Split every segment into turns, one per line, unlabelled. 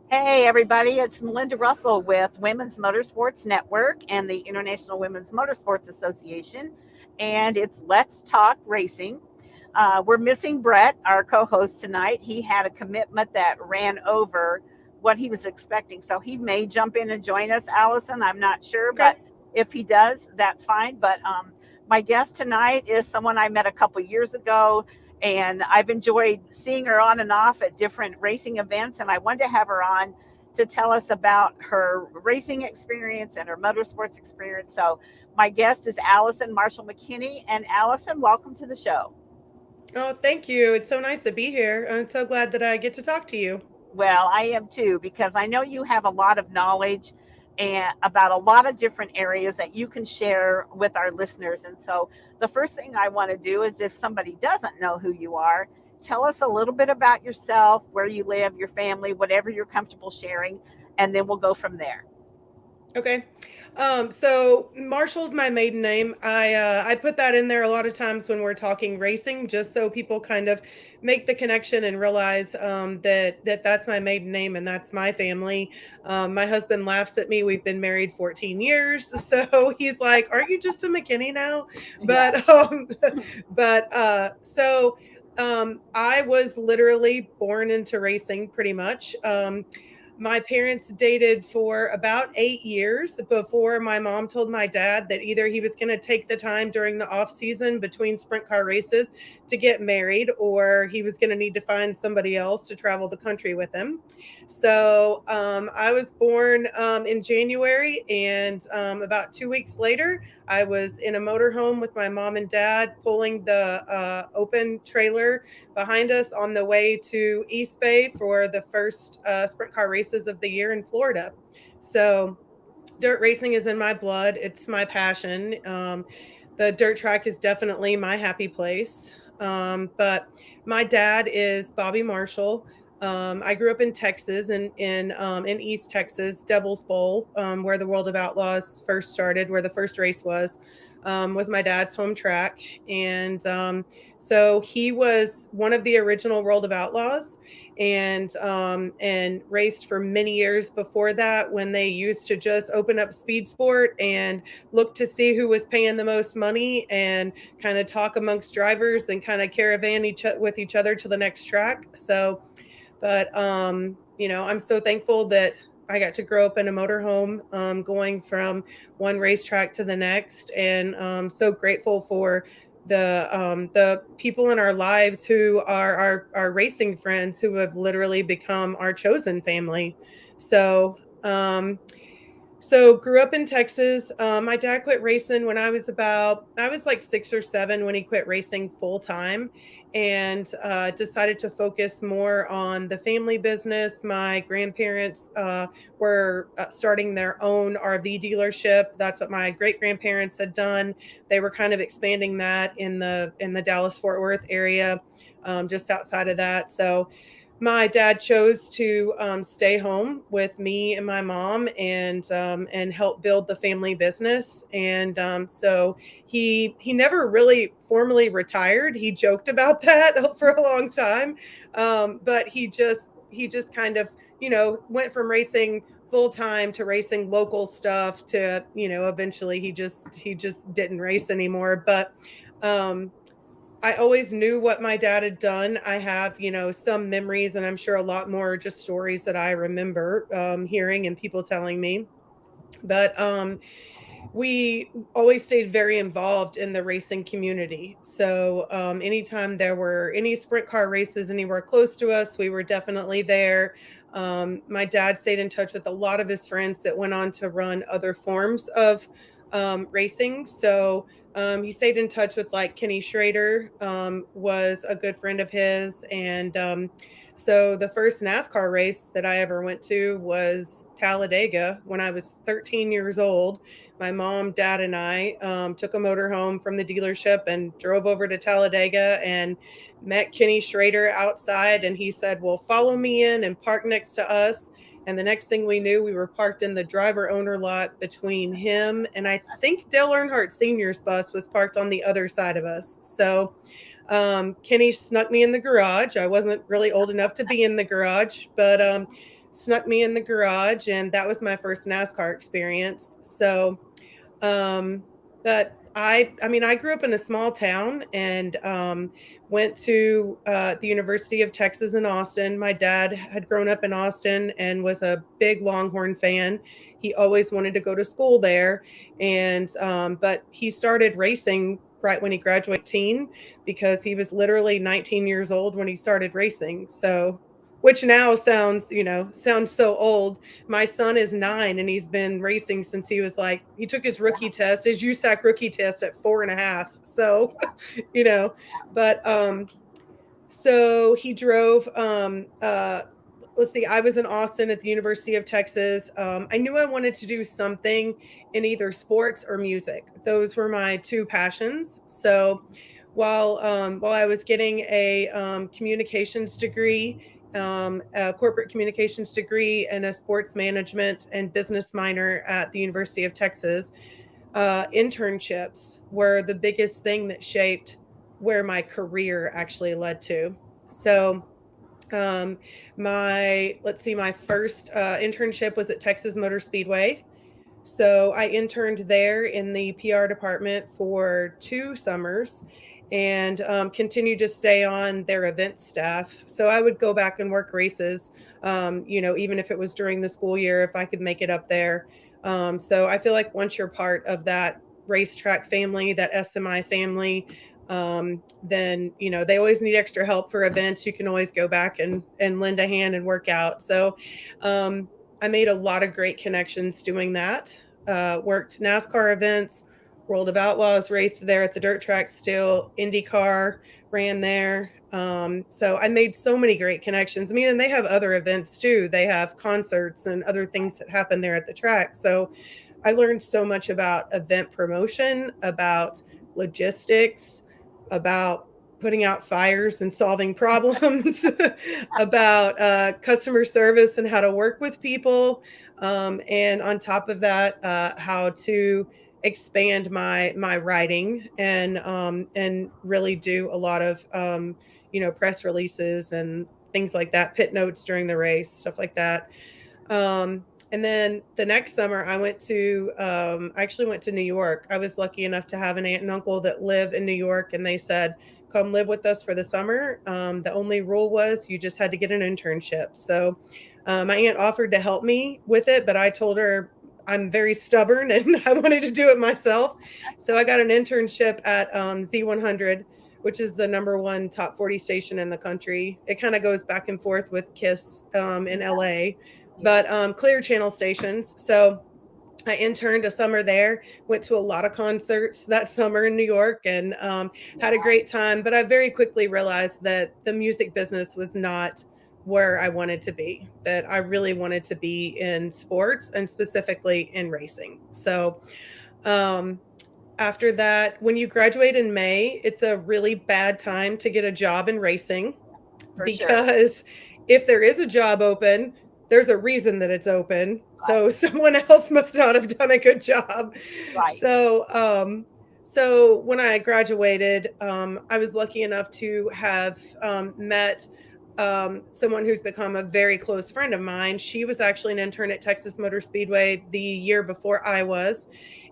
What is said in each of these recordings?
Hey, everybody, it's Melinda Russell with Women's Motorsports Network and the International Women's Motorsports Association. And it's Let's Talk Racing. We're missing Brett, our co host tonight. He had a commitment that ran over what he was expecting. So he may jump in and join us, Allison. I'm not sure,
Okay.
but if he does, that's fine. But my guest tonight is someone I met a couple years ago, and I've enjoyed seeing her on and off at different racing events. And I wanted to have her on to tell us about her racing experience and her motorsports experience. So, my guest is Allison Marshall McKinney. And Allison, welcome to the show.
Oh, thank you. It's so nice to be here. I'm so glad that I get to talk to you.
Well, I am too, because I know you have a lot of knowledge and about a lot of different areas that you can share with our listeners. And so, the first thing I want to do is if somebody doesn't know who you are, tell us a little bit about yourself, where you live, your family, whatever you're comfortable sharing, and then we'll go from there.
Okay. So Marshall's my maiden name. I put that in there a lot of times when we're talking racing, just so people kind of make the connection and realize that that's my maiden name and that's my family. My husband laughs at me. We've been married 14 years, so he's like, "Aren't you just a McKinney now?"
Yes.
But I was literally born into racing, pretty much. My parents dated for about 8 years before my mom told my dad that either he was going to take the time during the off season between sprint car races to get married or he was going to need to find somebody else to travel the country with him. So I was born in January, and about 2 weeks later, I was in a motorhome with my mom and dad pulling the open trailer behind us on the way to East Bay for the first sprint car races of the year in Florida. So, dirt racing is in my blood. It's my passion. The dirt track is definitely my happy place. But my dad is Bobby Marshall. I grew up in Texas, in East Texas, Devil's Bowl, where the World of Outlaws first started, where the first race was my dad's home track, and so he was one of the original World of Outlaws, and raced for many years before that when they used to just open up speed sport and look to see who was paying the most money and kind of talk amongst drivers and kind of caravan with each other to the next track. So, but I'm so thankful that I got to grow up in a motorhome, going from one racetrack to the next, and so grateful for the people in our lives who are our racing friends who have literally become our chosen family. So grew up in Texas. My dad quit racing when I was like 6 or 7 when he quit racing full time, and decided to focus more on the family business. My grandparents were starting their own RV dealership. That's what my great grandparents had done. They were kind of expanding that in the Dallas Fort Worth area, just outside of that. So my dad chose to stay home with me and my mom and help build the family business. And so he never really formally retired. He joked about that for a long time, but he just kind of went from racing full time to racing local stuff to eventually he just didn't race anymore. But um, I always knew what my dad had done. I have, some memories, and I'm sure a lot more just stories that I remember hearing and people telling me. But we always stayed very involved in the racing community. So anytime there were any sprint car races anywhere close to us, we were definitely there. My dad stayed in touch with a lot of his friends that went on to run other forms of racing. So he stayed in touch with like Kenny Schrader, was a good friend of his. And so the first NASCAR race that I ever went to was Talladega when I was 13 years old. My mom, dad, and I took a motor home from the dealership and drove over to Talladega and met Kenny Schrader outside. And he said, "Well, follow me in and park next to us." And the next thing we knew, we were parked in the driver owner lot between him and I think Dale Earnhardt Sr.'s bus was parked on the other side of us. So Kenny snuck me in the garage. I wasn't really old enough to be in the garage, but snuck me in the garage, and that was my first NASCAR experience. So, but I mean, I grew up in a small town and went to the University of Texas in Austin. My dad had grown up in Austin and was a big Longhorn fan. He always wanted to go to school there, and but he started racing right when he graduated teen, because he was literally 19 years old when he started racing. So, which now sounds so old. My son is 9 and he's been racing since he took his rookie test, his USAC rookie test at 4.5. So, you know, but so he drove let's see, I was in Austin at the University of Texas. I knew I wanted to do something in either sports or music. Those were my two passions. So while I was getting a communications degree, a corporate communications degree, and a sports management and business minor at the University of Texas, internships were the biggest thing that shaped where my career actually led to. So um, my first internship was at Texas Motor Speedway. So I interned there in the PR department for 2 summers, and continued to stay on their event staff. So I would go back and work races, even if it was during the school year, if I could make it up there. So I feel like once you're part of that racetrack family, that SMI family, then they always need extra help for events. You can always go back and lend a hand and work out. So I made a lot of great connections doing that. Worked NASCAR events, World of Outlaws raced there at the dirt track still, IndyCar ran there. So I made so many great connections. I mean, and they have other events too. They have concerts and other things that happen there at the track. So I learned so much about event promotion, about logistics, about putting out fires and solving problems, about customer service and how to work with people. And on top of that, how to expand my writing and really do a lot of press releases and things like that, pit notes during the race, stuff like that. And then the next summer I actually went to New York. I was lucky enough to have an aunt and uncle that live in New York, and they said, come live with us for the summer. The only rule was you just had to get an internship. So my aunt offered to help me with it, but I told her I'm very stubborn and I wanted to do it myself. So I got an internship at Z100, which is the #1 top 40 station in the country. It kind of goes back and forth with KISS in LA, but Clear Channel stations. So I interned a summer there, went to a lot of concerts that summer in New York, and had a great time. But I very quickly realized that the music business was not where I wanted to be, that I really wanted to be in sports and specifically in racing. So after that, when you graduate in May, it's a really bad time to get a job in racing, because if there is a job open, there's a reason that it's open. Right. So someone else must not have done a good job.
Right.
So when I graduated, I was lucky enough to have met someone who's become a very close friend of mine. She was actually an intern at Texas Motor Speedway the year before I was,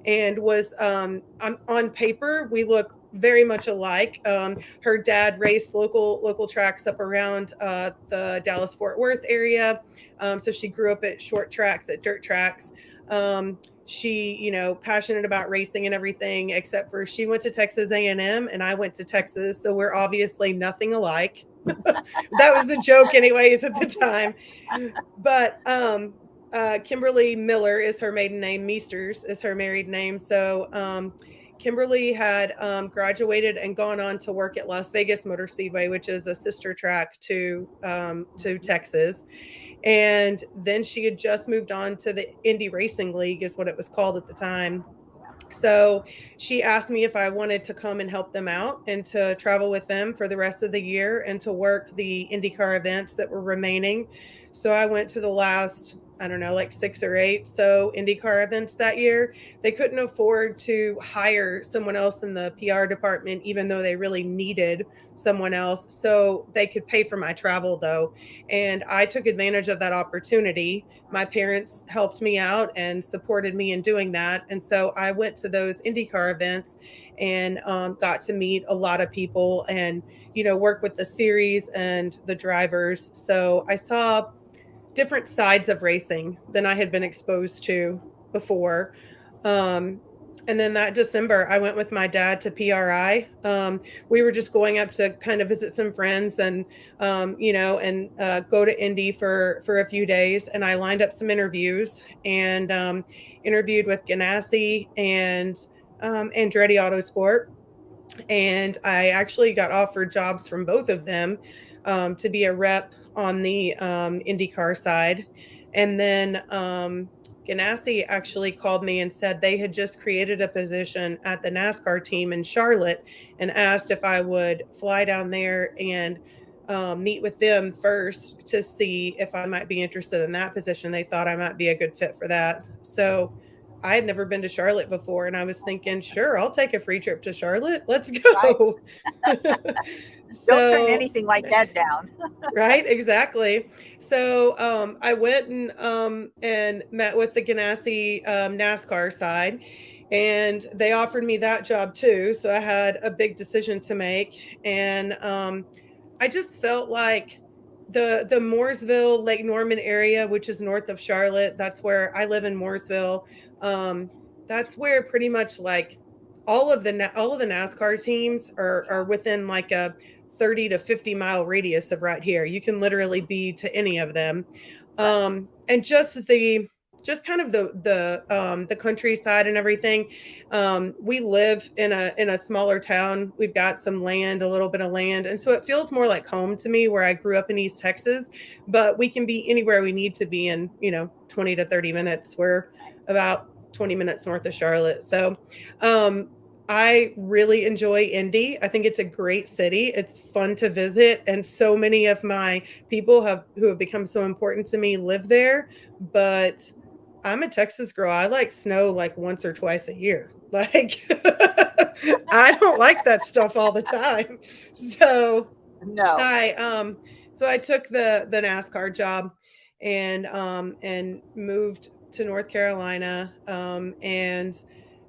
and was on paper, we look very much alike. Her dad raced local tracks up around the Dallas-Fort Worth area. So she grew up at short tracks, at dirt tracks. She, passionate about racing and everything, except for she went to Texas A&M and I went to Texas. So we're obviously nothing alike. That was the joke anyways at the time. But Kimberly Miller is her maiden name. Meesters is her married name. So Kimberly had graduated and gone on to work at Las Vegas Motor Speedway, which is a sister track to Texas. And then she had just moved on to the Indy Racing League, is what it was called at the time. So she asked me if I wanted to come and help them out and to travel with them for the rest of the year and to work the IndyCar events that were remaining. So I went to the last, I don't know, like 6 or 8 so IndyCar events that year. They couldn't afford to hire someone else in the PR department, even though they really needed someone else. So they could pay for my travel, though. And I took advantage of that opportunity. My parents helped me out and supported me in doing that. And so I went to those IndyCar events and got to meet a lot of people and, work with the series and the drivers. So I saw different sides of racing than I had been exposed to before. Um, and then that December, I went with my dad to PRI. We were just going up to kind of visit some friends and, go to Indy for a few days. And I lined up some interviews and interviewed with Ganassi and Andretti Autosport. And I actually got offered jobs from both of them to be a rep on the IndyCar side. And then Ganassi actually called me and said they had just created a position at the NASCAR team in Charlotte and asked if I would fly down there and meet with them first to see if I might be interested in that position. They thought I might be a good fit for that. So I had never been to Charlotte before, and I was thinking, sure, I'll take a free trip to Charlotte. Let's
Right.
go.
Don't turn
So,
anything like that down.
right, exactly. So I went and met with the Ganassi NASCAR side, and they offered me that job too. So I had a big decision to make, and I just felt like the Mooresville, Lake Norman area, which is north of Charlotte, that's where I live in Mooresville. Um, that's where pretty much like all of the NASCAR teams are within like a 30 to 50 mile radius of right here. You can literally be to any of them.
Right.
And just kind of the countryside and everything. We live in a smaller town. We've got some land, a little bit of land, and so it feels more like home to me, where I grew up in East Texas. But we can be anywhere we need to be in 20 to 30 minutes. We're about 20 minutes north of Charlotte. So I really enjoy Indy. I think it's a great city. It's fun to visit, and so many of my people who have become so important to me live there. But I'm a Texas girl. I like snow like once or twice a year. Like I don't like that stuff all the time. So
No.
I so I took the NASCAR job and moved to North Carolina and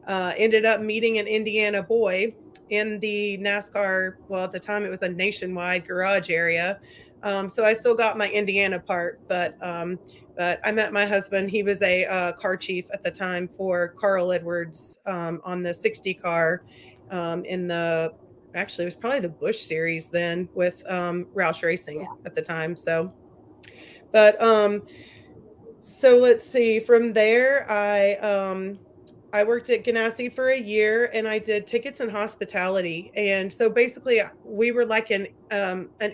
ended up meeting an Indiana boy in the NASCAR. Well, at the time it was a nationwide garage area. So I still got my Indiana part, but I met my husband. He was a car chief at the time for Carl Edwards on the 60 car in the actually it was probably the Busch series then with Roush Racing
Yeah.
at the time. But so let's see. From there, I worked at Ganassi for a year, and I did tickets and hospitality. And so basically, we were like an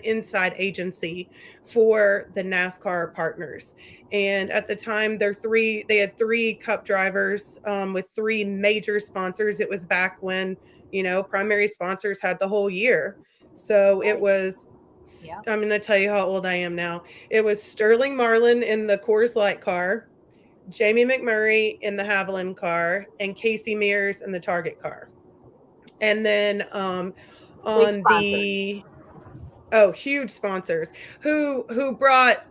inside agency for the NASCAR partners. And at the time, they had 3 Cup drivers with 3 major sponsors. It was back when primary sponsors had the whole year. So it
Right.
was.
Yeah.
I'm going to tell you how old I am now. It was Sterling Marlin in the Coors Light car, Jamie McMurray in the Haviland car, and Casey Mears in the Target car. And then
Big
on
sponsors.
the huge sponsors who brought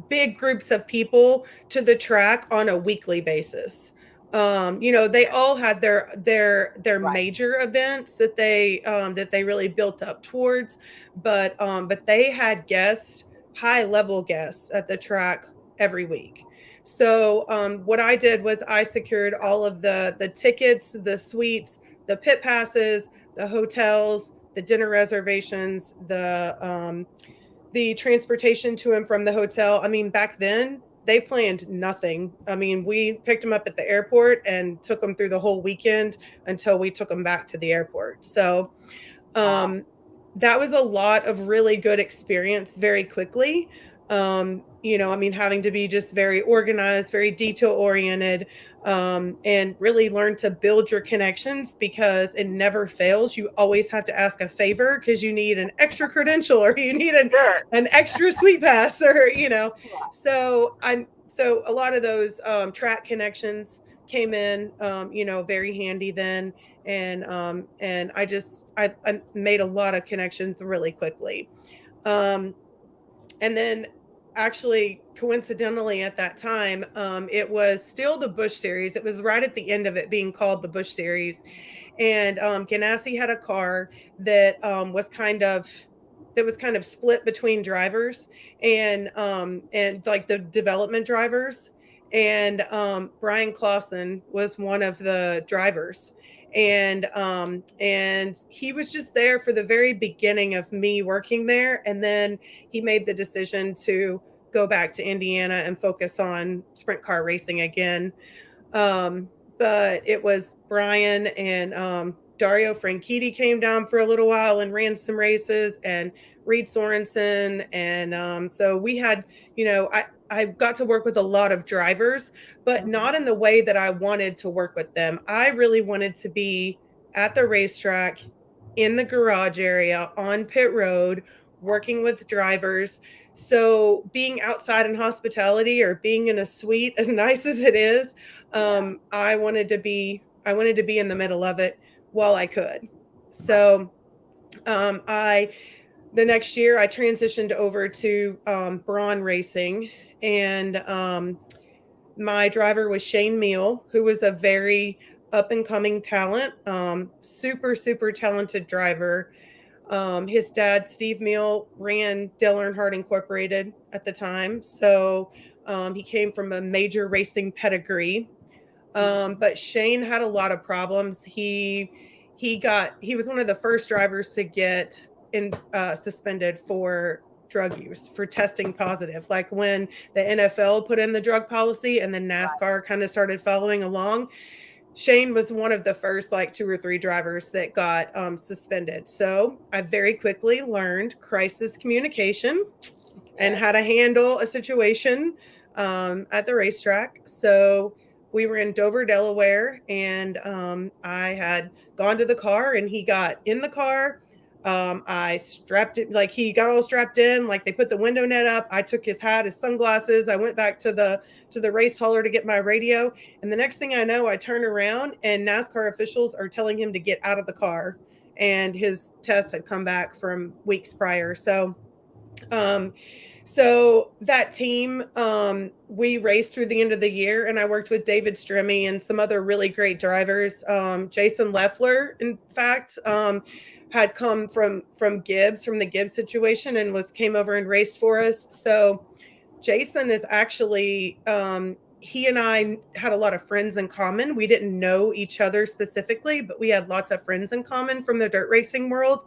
big groups of people to the track on a weekly basis. They all had their
Right.
major events that they really built up towards, but they had guests, high level guests at the track every week. So what I did was I secured all of the tickets, the suites, the pit passes, the hotels, the dinner reservations, the transportation to and from the hotel. I mean, back then they planned nothing. I mean, we picked them up at the airport and took them through the whole weekend until we took them back to the airport. So
Wow.
that was a lot of really good experience very quickly. I mean, having to be just very organized, very detail oriented, and really learn to build your connections because it never fails. You always have to ask a favor because you need an extra credential or you need
Sure.
an extra sweet pass or.
Yeah.
So a lot of those track connections came in, very handy then. And I made a lot of connections really quickly. And then actually coincidentally at that time, it was still the Bush series. It was right at the end of it being called the Bush series. And Ganassi had a car that was kind of split between drivers and like the development drivers. And Brian Clausen was one of the drivers. And he was just there for the very beginning of me working there. And then he made the decision to go back to Indiana and focus on sprint car racing again. But it was Brian and Dario Franchitti came down for a little while and ran some races, and Reed Sorensen. And so we had, I got to work with a lot of drivers, but not in the way that I wanted to work with them. I really wanted to be at the racetrack, in the garage area, on pit road, working with drivers. So being outside in hospitality or being in a suite, as nice as it is, I wanted to be in the middle of it while I could. So the next year I transitioned over to Braun Racing, and my driver was Shane Meal, who was a very up and coming talent, super, super talented driver. His dad, Steve Meal, ran Dale Earnhardt Incorporated at the time. So he came from a major racing pedigree. But Shane had a lot of problems. He was one of the first drivers to get suspended for drug use, for testing positive, like when the NFL put in the drug policy and then NASCAR kind of started following along. Shane was one of the first like 2 or 3 drivers that got suspended. So I very quickly learned crisis communication and how to handle a situation at the racetrack. So we were in Dover, Delaware, and I had gone to the car, and he got in the car. I strapped it, like he got all strapped in, like they put the window net up. I took his hat, his sunglasses. I went back to the race hauler to get my radio. And the next thing I know, I turn around and NASCAR officials are telling him to get out of the car. And his test had come back from weeks prior. So that team, we raced through the end of the year, and I worked with David Stremme and some other really great drivers. Jason Leffler, in fact, had come from Gibbs, from the Gibbs situation, and came over and raced for us. So Jason is actually, he and I had a lot of friends in common. We didn't know each other specifically, but we had lots of friends in common from the dirt racing world.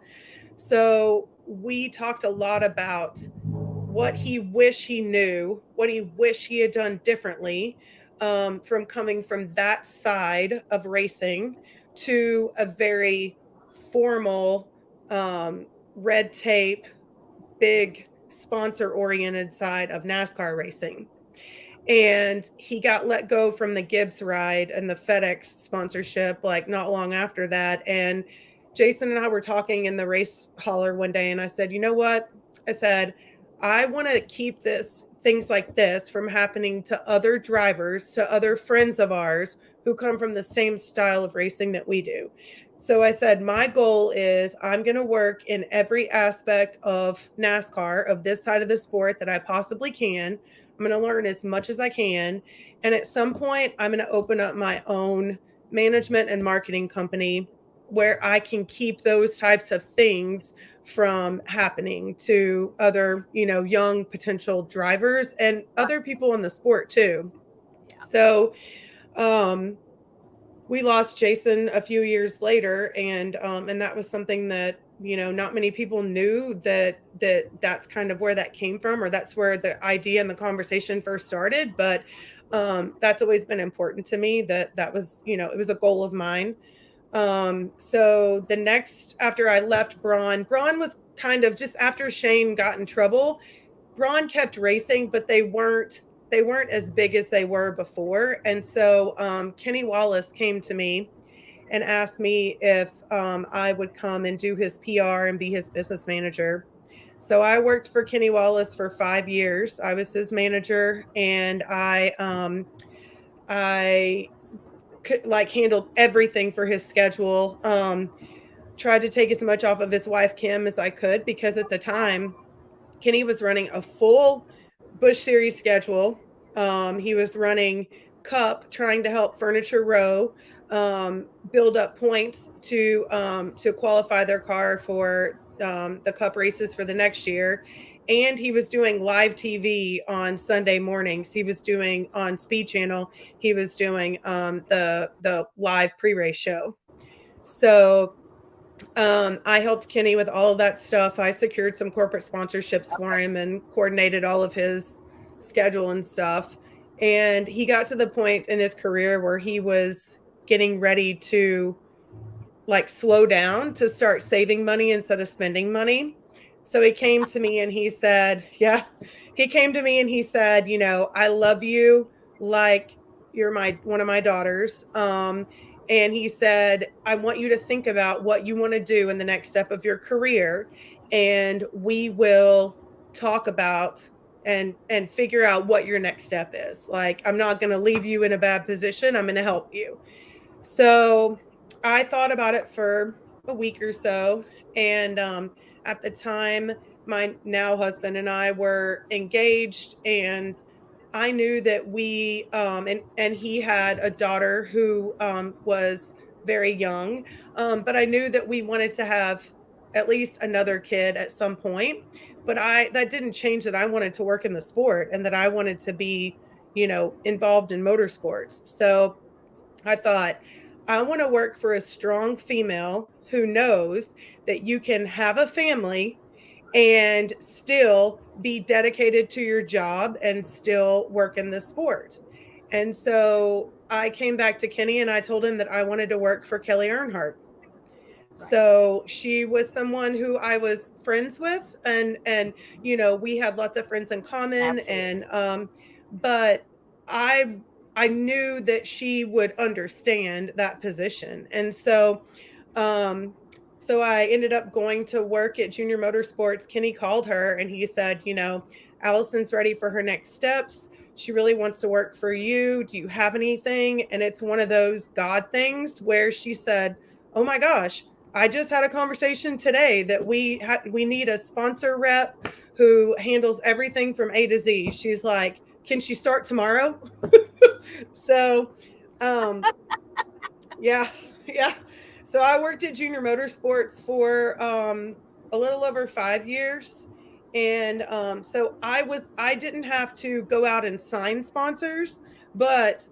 So we talked a lot about what he wished he knew, what he wished he had done differently, from coming from that side of racing to a very formal, red tape, big sponsor oriented side of NASCAR racing. And he got let go from the Gibbs ride and the FedEx sponsorship like not long after that. And Jason and I were talking in the race hauler one day, and I said, you know what? I said, I want to keep things like this from happening to other drivers, to other friends of ours who come from the same style of racing that we do. So I said, my goal is I'm going to work in every aspect of NASCAR, of this side of the sport, that I possibly can. I'm going to learn as much as I can. And at some point, I'm going to open up my own management and marketing company where I can keep those types of things from happening to other, young potential drivers and other people in the sport too. Yeah. So we lost Jason a few years later, and that was something that, not many people knew that's kind of where that came from, or that's where the idea and the conversation first started. But that's always been important to me, that was, it was a goal of mine. So after I left Braun was kind of just after Shane got in trouble. Braun kept racing, but they weren't as big as they were before. And so Kenny Wallace came to me and asked me if I would come and do his PR and be his business manager. So I worked for Kenny Wallace for 5 years. I was his manager, and I like handled everything for his schedule. Tried to take as much off of his wife Kim as I could, because at the time Kenny was running a full Busch Series schedule. He was running Cup, trying to help Furniture Row build up points to qualify their car for the Cup races for the next year. And he was doing live TV on Sunday mornings. He was doing on Speed Channel. He was doing the live pre-race show. So I helped Kenny with all of that stuff. I secured some corporate sponsorships for him and coordinated all of his schedule and stuff. And he got to the point in his career where he was getting ready to like slow down to start saving money instead of spending money. So he came to me and he said, I love you like you're one of my daughters. And he said, I want you to think about what you want to do in the next step of your career. And we will talk about and figure out what your next step is. Like, I'm not going to leave you in a bad position. I'm going to help you. So I thought about it for a week or so. And at the time, my now husband and I were engaged, and I knew that we and he had a daughter who was very young, but I knew that we wanted to have at least another kid at some point. But that didn't change that I wanted to work in the sport and that I wanted to be, involved in motorsports. So I thought, I want to work for a strong female who knows that you can have a family and still be dedicated to your job and still work in the sport. And so I came back to Kenny and I told him that I wanted to work for Kelly Earnhardt. So she was someone who I was friends with, and we had lots of friends in common.
Absolutely.
And but I knew that she would understand that position. And so I ended up going to work at Junior Motorsports. Kenny called her and he said, Allison's ready for her next steps. She really wants to work for you. Do you have anything? And it's one of those God things where she said, oh my gosh, I just had a conversation today that we need a sponsor rep who handles everything from A to Z. She's like, can she start tomorrow? So, yeah. So I worked at Junior Motorsports for a little over 5 years. And so I didn't have to go out and sign sponsors, but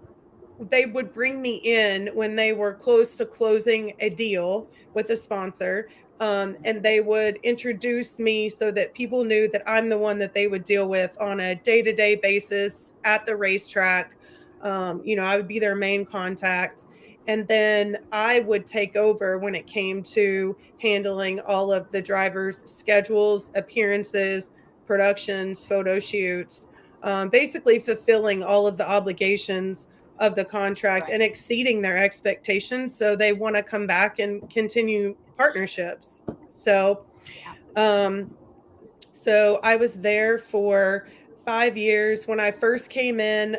they would bring me in when they were close to closing a deal with a sponsor. And they would introduce me so that people knew that I'm the one that they would deal with on a day-to-day basis at the racetrack. I would be their main contact. And then I would take over when it came to handling all of the drivers' schedules, appearances, productions, photo shoots, basically fulfilling all of the obligations of the contract and exceeding their expectations. So they want to come back and continue partnerships. So, so I was there for 5 years. When I first came in,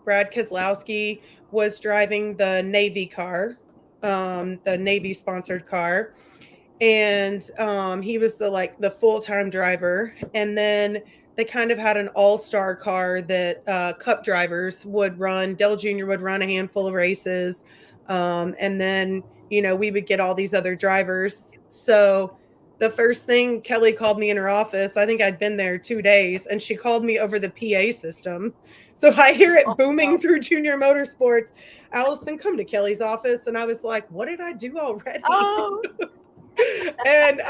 Brad Keselowski was driving the Navy car, the Navy sponsored car. And he was the full-time driver. And then they kind of had an all-star car that Cup drivers would run. Dale Jr. would run a handful of races. And then, we would get all these other drivers. So the first thing, Kelly called me in her office. I think I'd been there 2 days, and she called me over the PA system. So I hear it booming through Junior Motorsports. Allison, come to Kelly's office. And I was like, what did I do already?
Oh.
And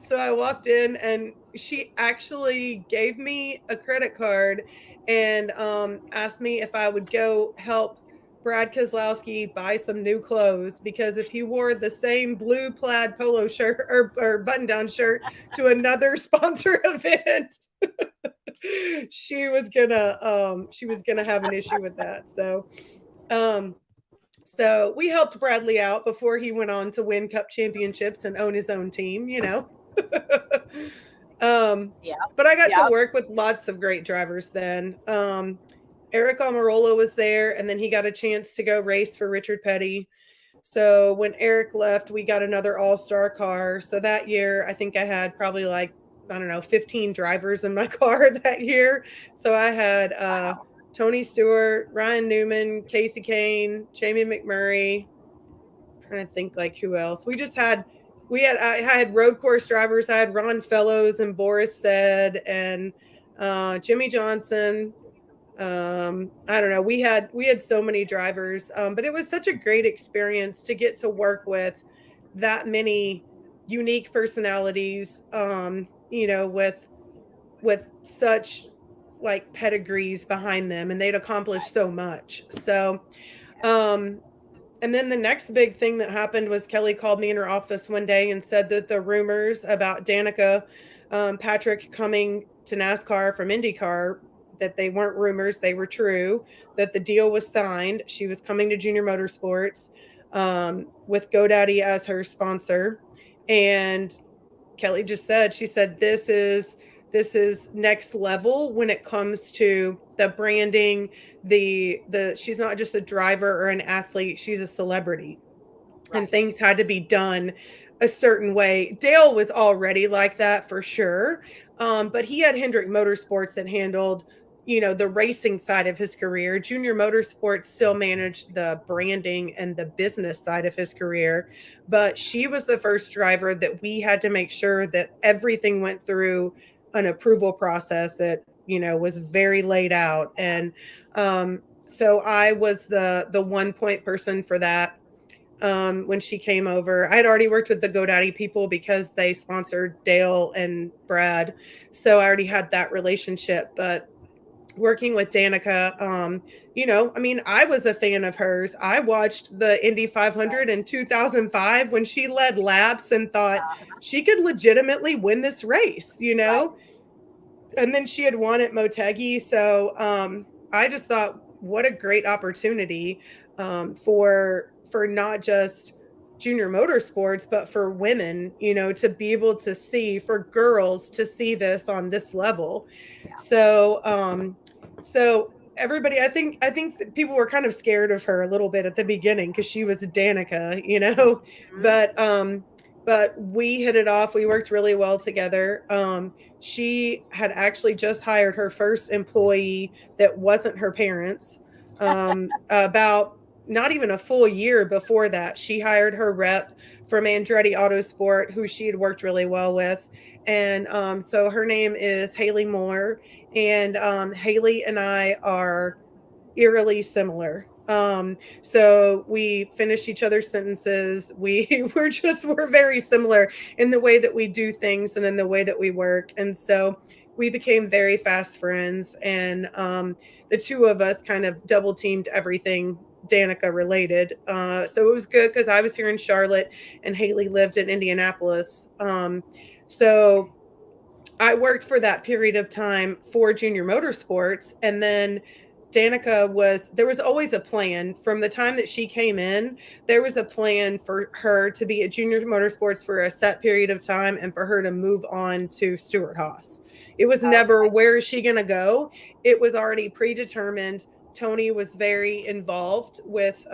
so I walked in, and she actually gave me a credit card and asked me if I would go help Brad Keselowski buy some new clothes, because if he wore the same blue plaid polo shirt or button-down shirt to another sponsor event, she was gonna have an issue with that. Um, so we helped Bradley out before he went on to win cup championships and own his own team, you know.
Yeah.
But I got to
Yeah.
work with lots of great drivers then. Eric Almirola was there, and then he got a chance to go race for Richard Petty. So when Eric left, we got another all-star car. So that year, I think I had probably like, I don't know, 15 drivers in my car that year. So I had
Wow.
Tony Stewart, Ryan Newman, Casey Kane, Jamie McMurray. I'm trying to think like who else. I had road course drivers. I had Ron Fellows and Boris Said and Jimmy Johnson. I don't know. We had so many drivers, but it was such a great experience to get to work with that many unique personalities, you know, with such like pedigrees behind them, and they'd accomplished so much. So and then the next big thing that happened was Kelly called me in her office one day and said that the rumors about Danica Patrick coming to NASCAR from IndyCar, that they weren't rumors, they were true, that the deal was signed. She was coming to Junior Motorsports with GoDaddy as her sponsor. And Kelly just said, she said, this is next level when it comes to the branding, the she's not just a driver or an athlete, she's a celebrity.
Right.
And things had to be done a certain way. Dale was already like that for sure. But he had Hendrick Motorsports that handled, you know, the racing side of his career. Junior Motorsports still managed the branding and the business side of his career. But she was the first driver that we had to make sure that everything went through an approval process that, you know, was very laid out. And so I was the 1 point person for that. When she came over, I had already worked with the GoDaddy people because they sponsored Dale and Brad. So I already had that relationship. But working with Danica, you know, I mean, I was a fan of hers. I watched the Indy 500 in 2005 when she led laps and thought she could legitimately win this race, you know?
Right.
And then she had won at Motegi. So I just thought, what a great opportunity for not just Junior Motorsports, but for women, you know, to be able to see, for girls to see this on this level.
Yeah.
So everybody, I think that people were kind of scared of her a little bit at the beginning because she was Danica, you know,
Mhm.
but we hit it off. We worked really well together. She had actually just hired her first employee that wasn't her parents. About not even a full year before that, she hired her rep from Andretti Autosport, who she had worked really well with. And so her name is Haley Moore. And Haley and I are eerily similar. So we finish each other's sentences. We're very similar in the way that we do things and in the way that we work. And so we became very fast friends. And the two of us kind of double teamed everything Danica related. So it was good because I was here in Charlotte and Haley lived in Indianapolis. So I worked for that period of time for Junior Motorsports. And then there was always a plan from the time that she came in. There was a plan for her to be at Junior Motorsports for a set period of time and for her to move on to Stewart-Haas. It was never, where is she going to go? It was already predetermined. Tony was very involved with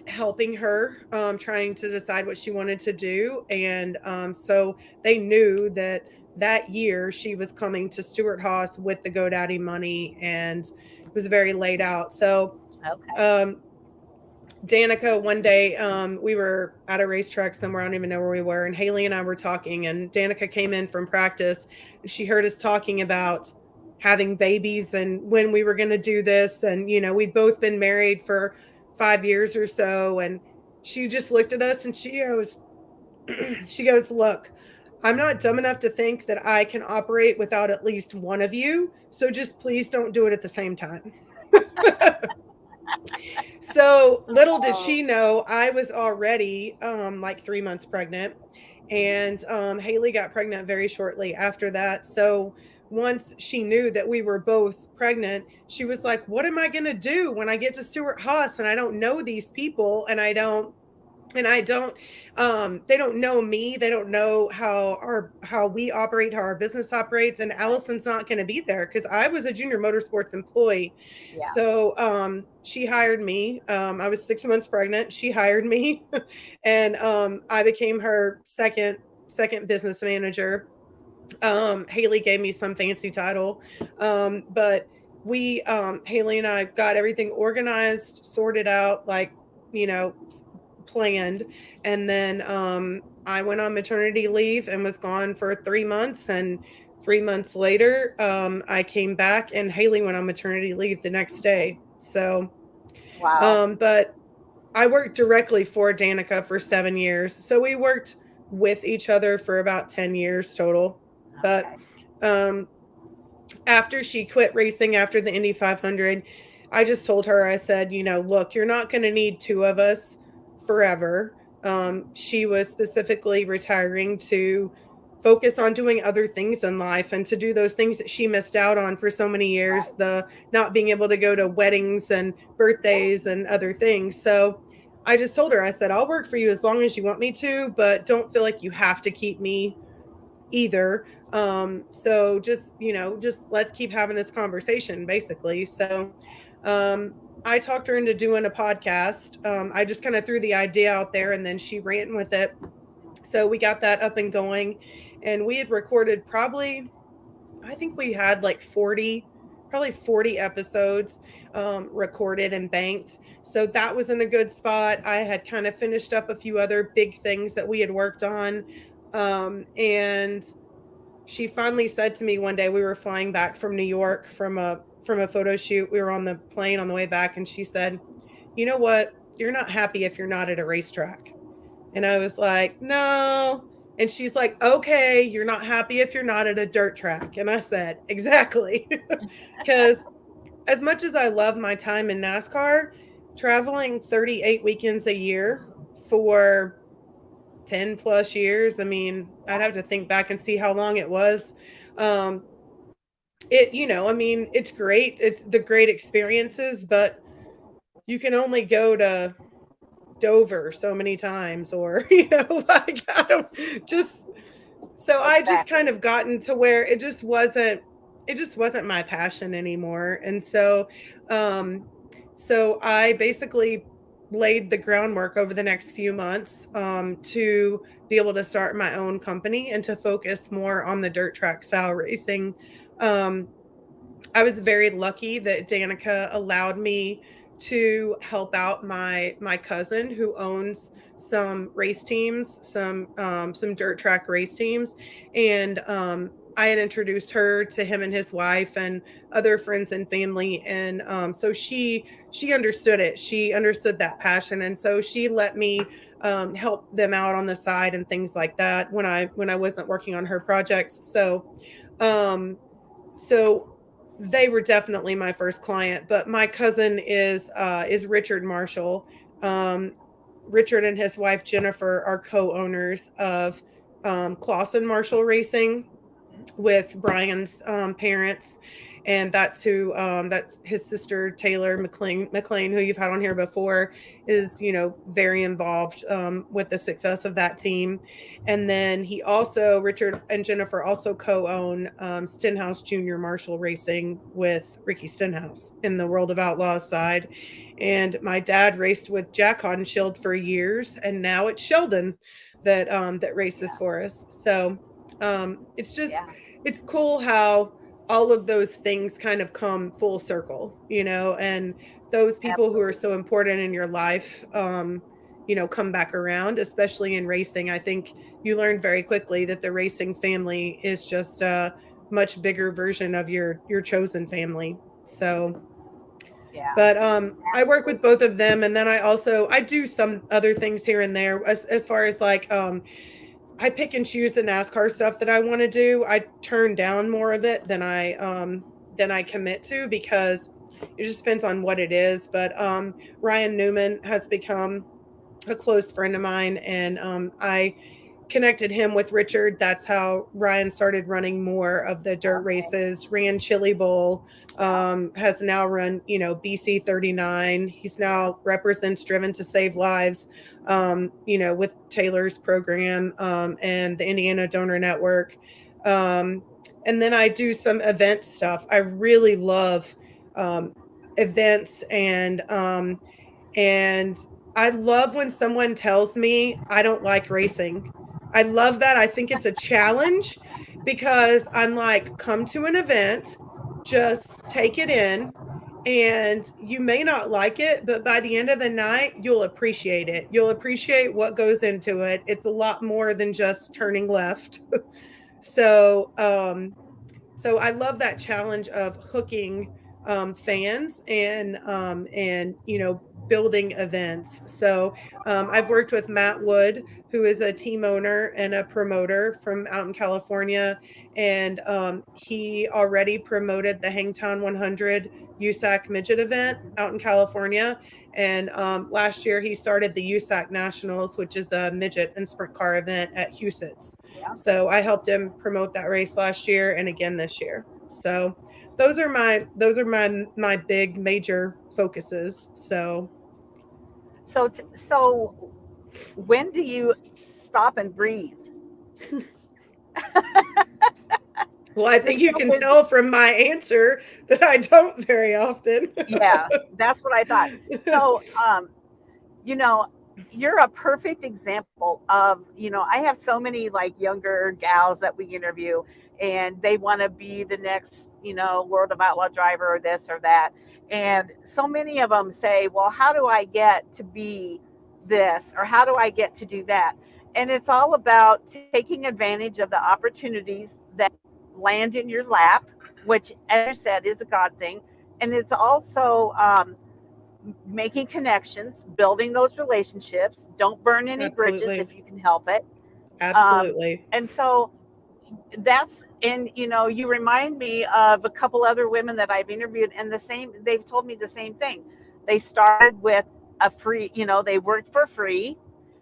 helping her, trying to decide what she wanted to do. And so they knew that year she was coming to Stewart-Haas with the GoDaddy money, and it was very laid out. So
Okay.
Danica, one day, we were at a racetrack somewhere, I don't even know where we were, and Haley and I were talking, and Danica came in from practice. And she heard us talking about having babies and when we were going to do this. And, you know, we'd both been married for 5 years or so. And she just looked at us and she goes, look, I'm not dumb enough to think that I can operate without at least one of you. So just please don't do it at the same time. So little did she know I was already like 3 months pregnant, and Haley got pregnant very shortly after that. So once she knew that we were both pregnant, she was like, what am I going to do when I get to Stuart Haas and I don't know these people and I don't they don't know me, they don't know how we operate, how our business operates, and Allison's not going to be there because I was a Junior Motorsports employee.
Yeah.
So she hired me. I was 6 months pregnant, she hired me. And I became her second business manager. Haley gave me some fancy title, but we Haley and I got everything organized, sorted out, like, you know, planned. And then I went on maternity leave and was gone for 3 months. And 3 months later, I came back and Haley went on maternity leave the next day. So,
Wow.
but I worked directly for Danica for 7 years. So we worked with each other for about 10 years total. But
Okay.
after she quit racing after the Indy 500, I just told her, I said, you know, look, you're not going to need two of us forever. She was specifically retiring to focus on doing other things in life and to do those things that she missed out on for so many years,
Right.
the not being able to go to weddings and
Yeah.
birthdays and other things. So I just told her, I said, I'll work for you as long as you want me to, but don't feel like you have to keep me either. So just, you know, just let's keep having this conversation basically. So um I talked her into doing a podcast. I just kind of threw the idea out there and then she ran with it. So we got that up and going, and we had recorded probably, I think we had like 40, probably 40 episodes recorded and banked. So that was in a good spot. I had kind of finished up a few other big things that we had worked on. And she finally said to me one day, we were flying back from New York from a photo shoot. We were on the plane on the way back, and she said, "You know what? You're not happy if you're not at a racetrack." And I was like, "No." And she's like, "Okay, you're not happy if you're not at a dirt track." And I said, "Exactly." Cuz as much as I love my time in NASCAR, traveling 38 weekends a year for 10 plus years. I mean, I'd
Yeah.
have to think back and see how long it was. Um, it, you know, I mean, it's great. It's the great experiences, but you can only go to Dover so many times, or, you know, like, I don't just, so I just kind
Exactly.
of gotten to where it just wasn't my passion anymore. And um, so I basically laid the groundwork over the next few months to be able to start my own company and to focus more on the dirt track style racing. Um, I was very lucky that Danica allowed me to help out my cousin who owns some race teams, some dirt track race teams, and I had introduced her to him and his wife and other friends and family, and so she understood it. She understood that passion, and so she let me help them out on the side and things like that when I wasn't working on her projects. Um, so they were definitely my first client, but my cousin is Richard Marshall. Um, Richard and his wife Jennifer are co-owners of Clausen Marshall Racing with Brian's parents, and that's his sister Taylor McLean, who you've had on here before, is, you know, very involved with the success of that team. And then Richard and Jennifer also co-own Stenhouse Junior Marshall Racing with Ricky Stenhouse in the World of Outlaws side. And my dad raced with Jack Hodenshield for years, and now it's Sheldon that races
Yeah.
for us. So it's just
Yeah.
it's cool how all of those things kind of come full circle, you know, and those people who are
Absolutely.
so important in your life, you know, come back around, especially in racing. I think you learn very quickly that the racing family is just a much bigger version of your chosen family. So,
Yeah.
but I work with
Absolutely.
both of them, and then I do some other things here and there as far as like I pick and choose the NASCAR stuff that I want to do. I turn down more of it than I commit to, because it just depends on what it is. But Ryan Newman has become a close friend of mine, and connected him with Richard. That's how Ryan started running more of the dirt races, ran Chili Bowl, has now run, BC 39. He's now represents Driven to Save Lives, with Taylor's program, and the Indiana Donor Network. And then I do some event stuff. I really love events, and I love when someone tells me I don't like racing. I love that. I think it's a challenge because I'm like, come to an event, just take it in, and you may not like it, but by the end of the night, you'll appreciate it. You'll appreciate what goes into it. It's a lot more than just turning left. So, so I love that challenge of hooking fans and building events. So I've worked with Matt Wood, who is a team owner and a promoter from out in California, and he already promoted the Hangtown 100 USAC midget event out in California. And last year he started the USAC Nationals, which is a midget and sprint car event at Huset's.
Yeah.
So I helped him promote that race last year and again this year. So those are my big major focuses. So
when do you stop and breathe?
Well, I think you can tell from my answer that I don't very often.
Yeah, that's what I thought. So, you're a perfect example of, I have so many like younger gals that we interview, and they want to be the next, World of Outlaw driver or this or that. And so many of them say, well, how do I get to be this, or how do I get to do that? And it's all about taking advantage of the opportunities that land in your lap, which, as you said, is a God thing. And it's also making connections, building those relationships. Don't burn any bridges if you can help it.
Absolutely.
And so and you remind me of a couple other women that I've interviewed, and they've told me the same thing. They started with a free, they worked for free.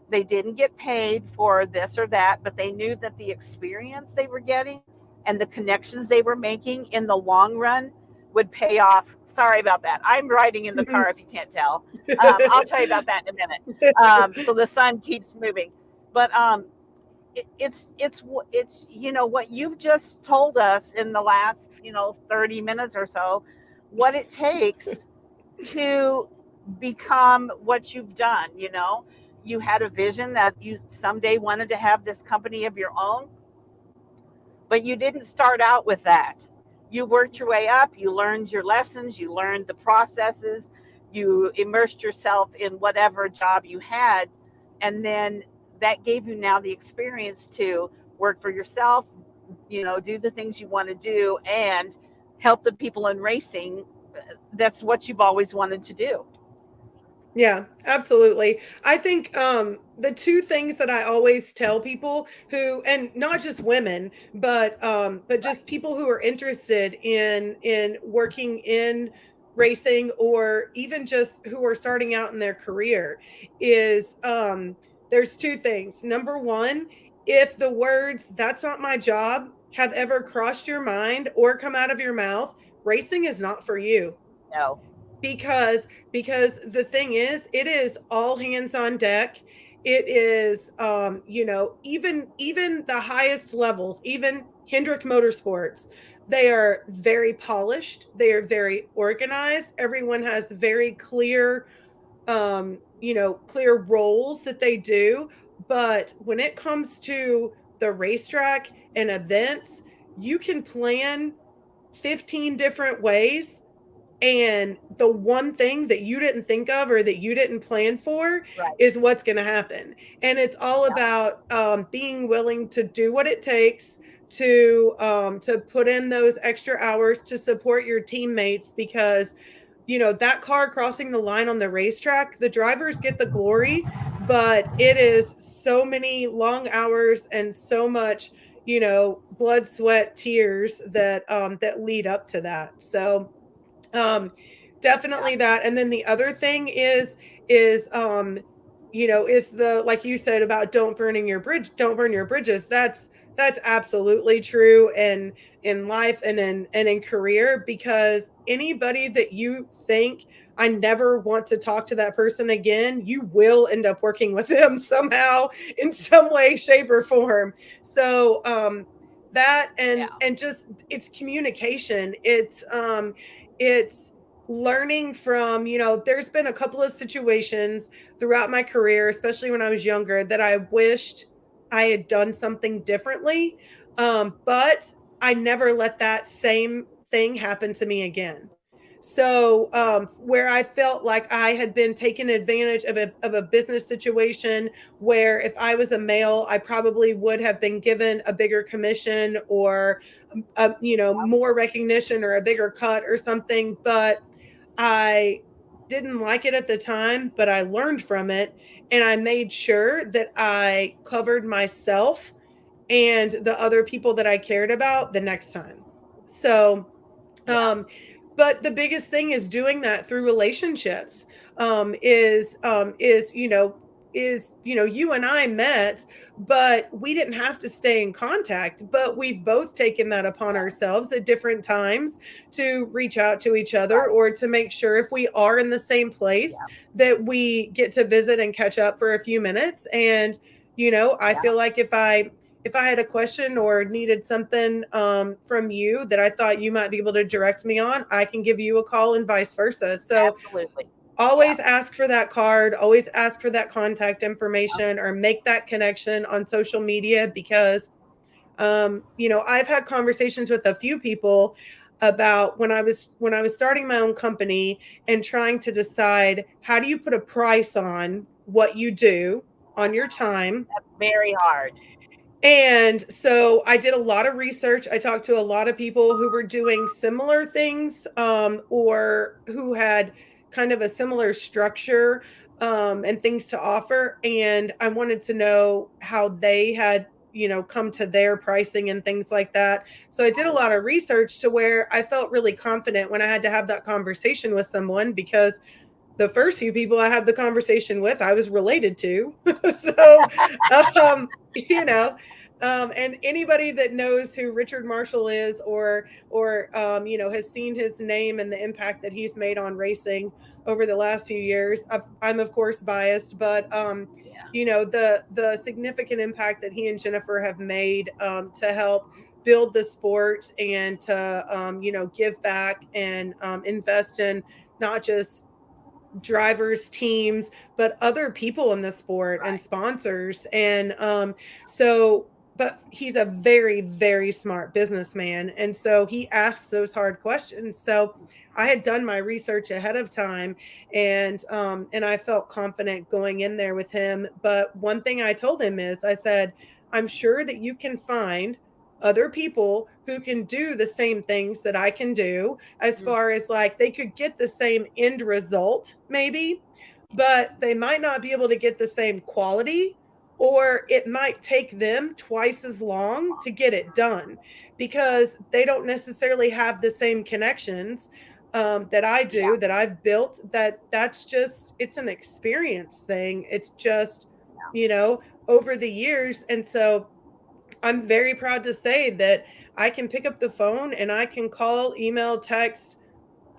They didn't get paid for this or that, but they knew that the experience they were getting and the connections they were making in the long run would pay off. Sorry about that. I'm riding in the car if you can't tell. I'll tell you about that in a minute. So the sun keeps moving. But it's what you've just told us in the last 30 minutes or so, what it takes to become what you've done. You had a vision that you someday wanted to have this company of your own, but you didn't start out with that. You worked your way up, you learned your lessons, you learned the processes, you immersed yourself in whatever job you had, and then that gave you now the experience to work for yourself, do the things you want to do and help the people in racing. That's what you've always wanted to do.
Yeah, absolutely. I think the two things that I always tell people who, and not just women, but just people who are interested in working in racing, or even just who are starting out in their career, is there's two things. Number one, if the words "that's not my job" have ever crossed your mind or come out of your mouth, racing is not for you.
No.
Because the thing is, it is all hands on deck. It is even the highest levels, even Hendrick Motorsports, they are very polished, they are very organized, everyone has very clear clear roles that they do. But when it comes to the racetrack and events, you can plan 15 different ways, and the one thing that you didn't think of or that you didn't plan for is what's going to happen. And it's all about being willing to do what it takes to put in those extra hours to support your teammates, because that car crossing the line on the racetrack, the drivers get the glory, but it is so many long hours and so much blood, sweat, tears that lead up to that. So definitely that. And then the other thing is is the, like you said about don't burn your bridges. That's absolutely true in life and in career, because anybody that you think I never want to talk to that person again, you will end up working with them somehow in some way, shape, or form. So that
Yeah.
and just it's communication. It's learning from, there's been a couple of situations throughout my career, especially when I was younger, that I wished I had done something differently. But I never let that same thing happen to me again. So, where I felt like I had been taken advantage of a business situation where if I was a male, I probably would have been given a bigger commission or, more recognition or a bigger cut or something. But I didn't like it at the time, but I learned from it, and I made sure that I covered myself and the other people that I cared about the next time. So,
Yeah.
um, but the biggest thing is doing that through relationships. Is you and I met, but we didn't have to stay in contact. But we've both taken that upon ourselves at different times to reach out to each other,
Right.
or to make sure if we are in the same place
Yeah.
that we get to visit and catch up for a few minutes. And I
Yeah.
feel like if I had a question or needed something from you that I thought you might be able to direct me on, I can give you a call and vice versa. So
Absolutely. Yeah.
always ask for that card, always ask for that contact
Yeah.
information, or make that connection on social media, because I've had conversations with a few people about when I was starting my own company and trying to decide, how do you put a price on what you do on your time.
That's very hard.
And so I did a lot of research. I talked to a lot of people who were doing similar things, or who had kind of a similar structure, and things to offer. And I wanted to know how they had, come to their pricing and things like that. So I did a
Right.
lot of research to where I felt really confident when I had to have that conversation with someone, because the first few people I had the conversation with, I was related to. So, um, you know, and anybody that knows who Richard Marshall is, or has seen his name and the impact that he's made on racing over the last few years. I'm of course biased, but
Yeah.
the significant impact that he and Jennifer have made, to help build the sport, and to give back and invest in not just drivers, teams, but other people in the sport and
Right.
sponsors. And so, but he's a very, very smart businessman. And so he asks those hard questions. So I had done my research ahead of time, and I felt confident going in there with him. But one thing I told him is, I said, I'm sure that you can find other people who can do the same things that I can do, as
Mm.
far as like they could get the same end result, maybe, but they might not be able to get the same quality, or it might take them twice as long to get it done, because they don't necessarily have the same connections that I
Yeah.
do, that I've built. That's just, it's an experience thing. It's just,
Yeah.
you know, over the years. And so I'm very proud to say that I can pick up the phone and I can call, email, text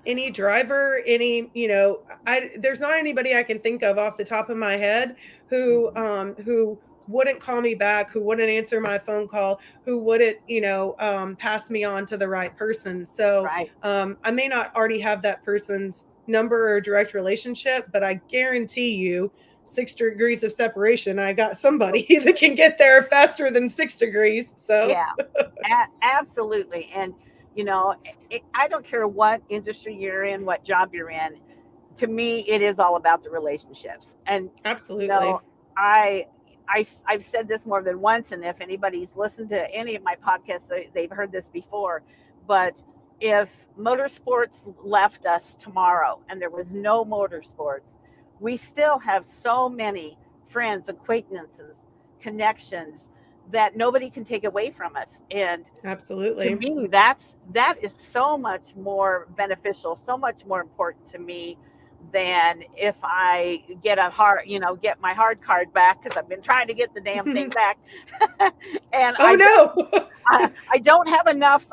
any driver, there's not anybody I can think of off the top of my head
Mhm.
who wouldn't call me back, who wouldn't answer my phone call, who wouldn't, pass me on to the right person. So
Right.
I may not already have that person's number or direct relationship, but I guarantee you 6 degrees of separation, I got somebody that can get there faster than 6 degrees. So
Yeah. Absolutely. And I don't care what industry you're in, what job you're in. To me, it is all about the relationships. And you know,
absolutely.
I, I've said this more than once, and if anybody's listened to any of my podcasts, they've heard this before. But if motorsports left us tomorrow and there was no motorsports, we still have so many friends, acquaintances, connections that nobody can take away from us. And to
Absolutely.
me, that is so much more beneficial, so much more important to me than if I get get my hard card back, because I've been trying to get the damn thing back. And
Oh no.
I don't have enough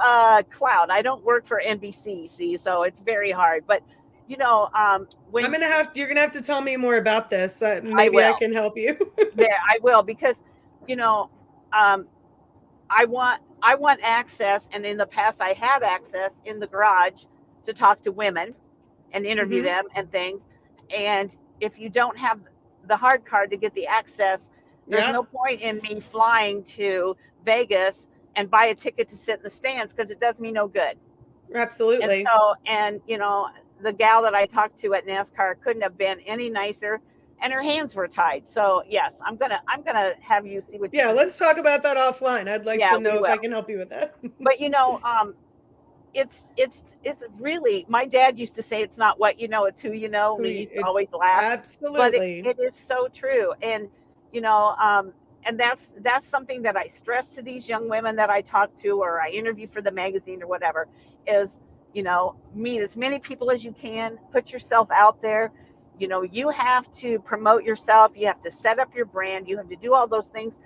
clout. I don't work for NBC, see, so it's very hard. But when
You're gonna have to tell me more about this.
I
Maybe I
will,
can help you.
there I will, because you know, um, I want access, and in the past I had access in the garage to talk to women and interview
Hmm.
them and things. And if you don't have the hard card to get the access, there's
Yeah,
no point in me flying to Vegas and buy a ticket to sit in the stands, because it does me no good. And
absolutely.
so, and the gal that I talked to at NASCAR couldn't have been any nicer, and her hands were tied. So yes, I'm gonna have you see what you
Yeah,
can do.
let's talk about that offline. I'd like
Yeah,
to
we
know if I
will.
can help you with that.
But it's really, my dad used to say, it's not what you know, it's who you know, and he used to
It's
always laugh. But
absolutely.
it is so true. And you know and that's something that I stress to these young women that I talk to, or I interview for the magazine or whatever, is meet as many people as you can, put yourself out there. You have to promote yourself, you have to set up your brand, you have to do all those things.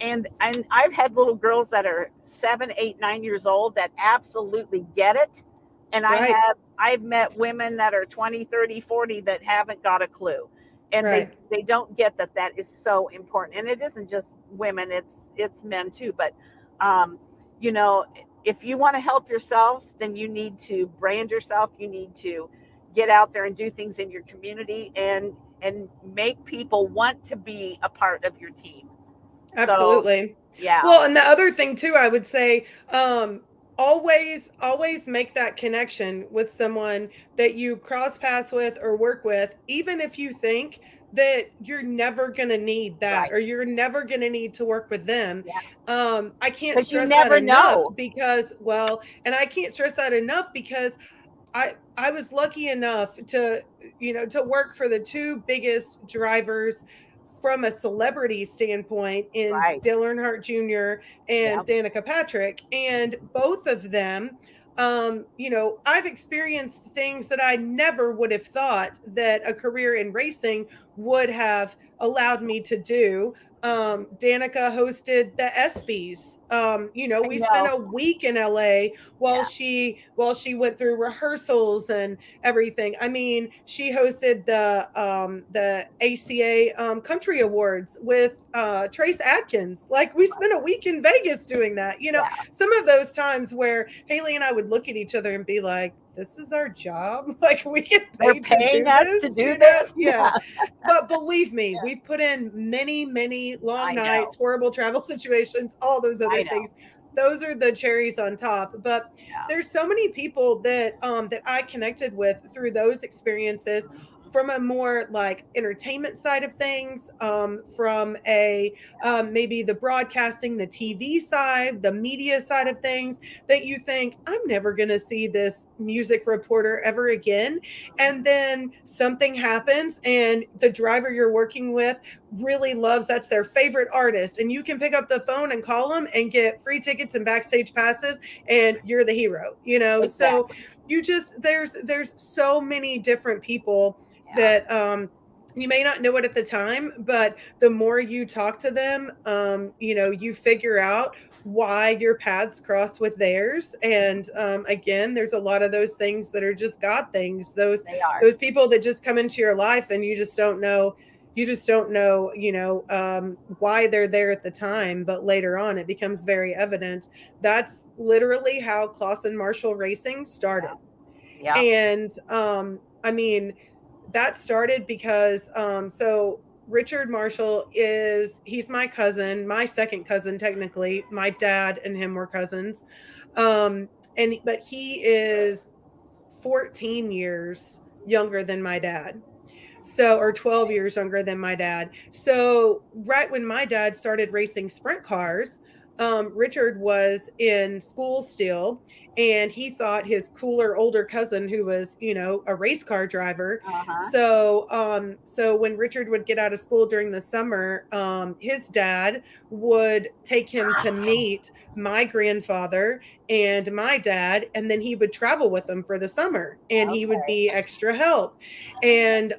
And I've had little girls that are 7, 8, 9 years old that absolutely get it. And
Right,
I've met women that are 20, 30, 40 that haven't got a clue. And they
right.
they don't get that is so important. And it isn't just women, it's men too. But um, you know, if you want to help yourself, then you need to brand yourself. You need to get out there and do things in your community, and make people want to be a part of your team. So,
Absolutely.
yeah,
Well, and the other thing too, I would say, always make that connection with someone that you cross paths with or work with, even if you think that you're never going to need that or
right.
you're never going to need to work with them.
Yeah,
I can't
because you
stress that
never
enough
know.
because, well, and I can't stress that enough because I was lucky enough to, to work for the two biggest drivers from a celebrity standpoint in
Right.
Dale Earnhardt Jr.
Yeah.
and Danica Patrick. And both of them, I've experienced things that I never would have thought that a career in racing would have allowed me to do. Danica hosted the ESPYs.
I
We spent
know.
a week in LA while
Yeah.
she went through rehearsals and everything. I mean, she hosted the ACA Country Awards with Trace Adkins. Like we spent a week in Vegas doing that.
Yeah.
Some of those times where Haley and I would look at each other and be like, this is our job. Like we get
They're
paid to
paying
do
us to
this,
do this.
Yeah.
Yeah.
But believe me, we've put in many, many long
I know.
nights, horrible travel situations, all those other
I know.
things. Those are the cherries on top. But
Yeah.
there's so many people that I connected with through those experiences from a more like entertainment side of things, from a maybe the broadcasting, the TV side, the media side of things, that you think, I'm never going to see this music reporter ever again. And then something happens, and the driver you're working with really loves, that's their favorite artist. And you can pick up the phone and call them and get free tickets and backstage passes, and you're the hero. So
Exactly.
you just, there's so many different people
Yeah.
that you may not know it at the time, but the more you talk to them, you figure out why your paths cross with theirs. And again, there's a lot of those things that are just God things, those
They are.
those people that just come into your life and you just don't know why they're there at the time, but later on it becomes very evident. That's literally how Clausen Marshall Racing started.
Yeah. Yeah.
And I mean, that started because so Richard Marshall he's my cousin, my second cousin technically. My dad and him were cousins. But he is 14 years younger than my dad. So, or 12 years younger than my dad. So, right when my dad started racing sprint cars, Richard was in school still. and he thought his cooler older cousin, who was, a race car driver.
Uh-huh.
So when Richard would get out of school during the summer, his dad would take him to meet my grandfather and my dad, and then he would travel with them for the summer, and he would be
Okay.
extra help. And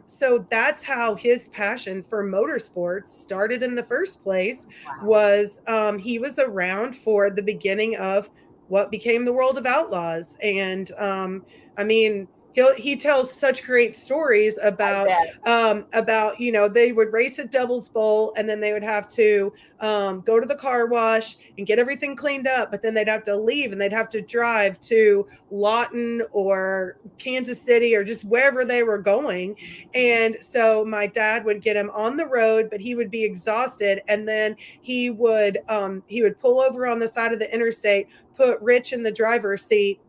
so that's how his passion for motorsports started in the first place.
Wow.
Was he was around for the beginning of what became the World of Outlaws. And I mean, he tells such great stories
I bet.
about, they would race at Devil's Bowl, and then they would have to go to the car wash and get everything cleaned up, but then they'd have to leave and they'd have to drive to Lawton or Kansas City or just wherever they were going. And so my dad would get him on the road, but he would be exhausted, and then he would pull over on the side of the interstate, put Rich in the driver's seat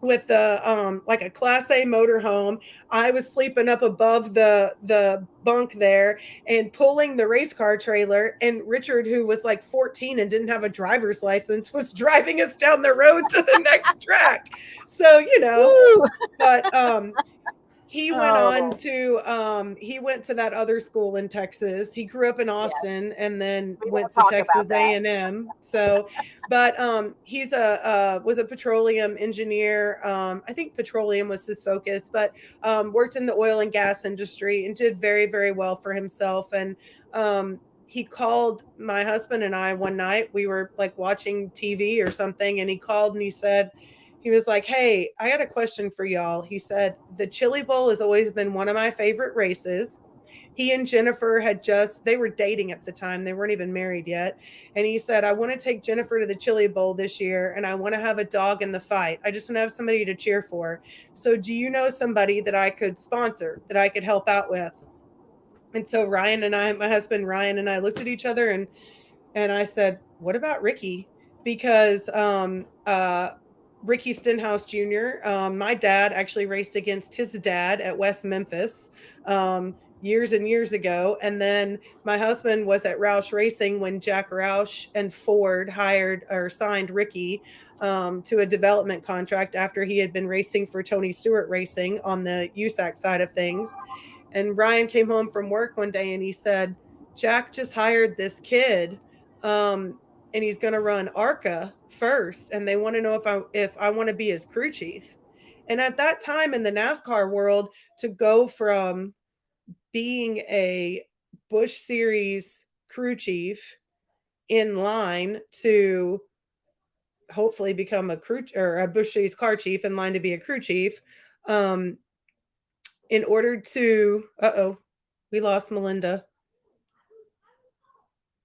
with the like a Class A motorhome. I was sleeping up above the bunk there and pulling the race car trailer, and Richard, who was like 14 and didn't have a driver's license, was driving us down the road to the next track. So,
Woo!
but he went on
Oh,
to that other school in Texas. He grew up in
yes.
Austin and then
We
went
won't
to
talk about
Texas
that.
A&M. So, but he's was a petroleum engineer. I think petroleum was his focus, but worked in the oil and gas industry and did very, very well for himself. And he called my husband and I one night. We were like watching TV or something, and he called and he was like, "Hey, I got a question for y'all." He said, "The Chili Bowl has always been one of my favorite races." He and Jennifer they were dating at the time. They weren't even married yet. And he said, "I want to take Jennifer to the Chili Bowl this year, and I want to have a dog in the fight. I just want to have somebody to cheer for. So do you know somebody that I could sponsor, that I could help out with?" And so my husband Ryan and I looked at each other, and I said, "What about Ricky?" Because Ricky Stenhouse Jr. My dad actually raced against his dad at West Memphis years and years ago. And then my husband was at Roush Racing when Jack Roush and Ford hired or signed Ricky to a development contract after he had been racing for Tony Stewart Racing on the USAC side of things. And Ryan came home from work one day and he said, "Jack just hired this kid. And he's going to run ARCA first, and they want to know if I want to be his crew chief." And at that time in the NASCAR world, to go from being a Busch Series crew chief in line to hopefully become a Busch Series car chief in line to be a crew chief, um, in order to, we lost Melinda.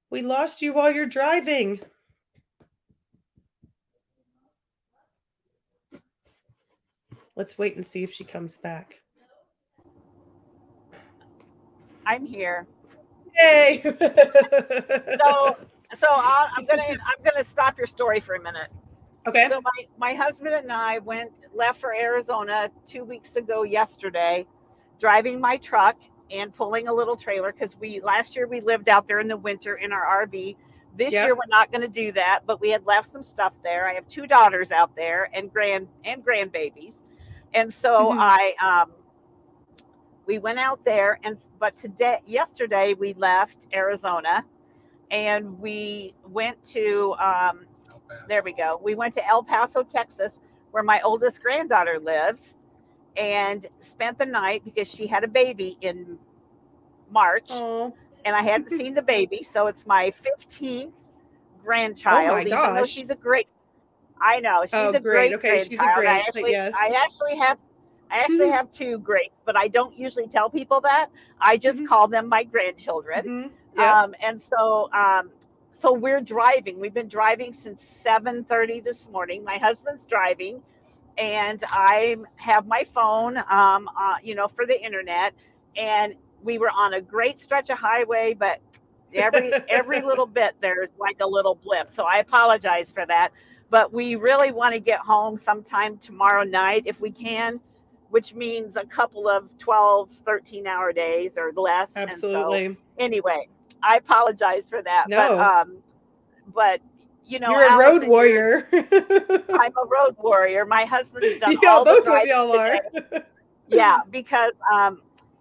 We lost you while you're driving. Let's wait and see if she comes back.
I'm here.
Yay!
So, I'm gonna stop your story for a minute.
Okay.
So my husband and I left for Arizona 2 weeks ago yesterday, driving my truck and pulling a little trailer because we last year we lived out there in the winter in our RV. This year
Yep.
we're not going to do that, but we had left some stuff there. I have two daughters out there and grandbabies, and so
Mhm.
I we went out there but yesterday we left Arizona and we went to there we go. We went to El Paso, Texas, where my oldest granddaughter lives, and spent the night because she had a baby in March,
Oh.
and I hadn't seen the baby, so it's my 15th
Oh my
grandchild. Even though
gosh.
she's a great, I know she's
Oh,
a
great.
great
Okay, she's a
grandchild.
great, but yes.
I actually have two greats, but I don't usually tell people that. I just
Mhm.
call them my grandchildren.
Mhm. Yep.
And so we're driving. We've been driving since 7:30 this morning. My husband's driving, and I have my phone, for the internet. And we were on a great stretch of highway, but every little bit there's like a little blip. So I apologize for that. But we really want to get home sometime tomorrow night if we can, which means a couple of 12, 13-hour days or less. And so
Absolutely.
anyway, I apologize for that. But
No.
but you know,
You're a road
Allison,
warrior.
I'm a road warrior. My husband's done
Yeah,
all the
both of
driving
y'all are.
today. Yeah, because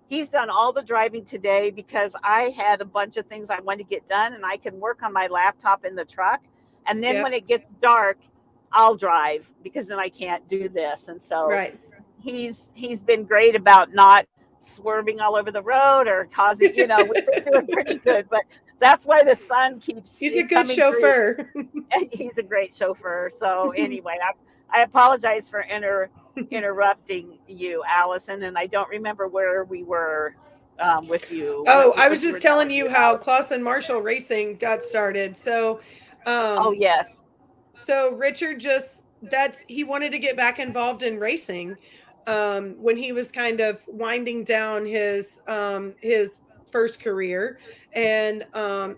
he's done all the driving today because I had a bunch of things I wanted to get done, and I can work on my laptop in the truck. And then when
Yep.
it gets dark, I'll drive because then I can't do this. And so
Right.
he's been great about not swerving all over the road or causing, you know, we've been doing pretty good. But that's why the sun keeps
He's a good
coming through.
chauffeur.
He's a great chauffeur. So anyway, I apologize for interrupting you, Allison, and I don't remember where we were with you,
Oh, I was
what you were
just telling
telling me
you how
about.
Clausen Marshall Racing got started.
Oh
Um,
yes,
so Richard just that's he wanted to get back involved in racing when he was kind of winding down his first career, and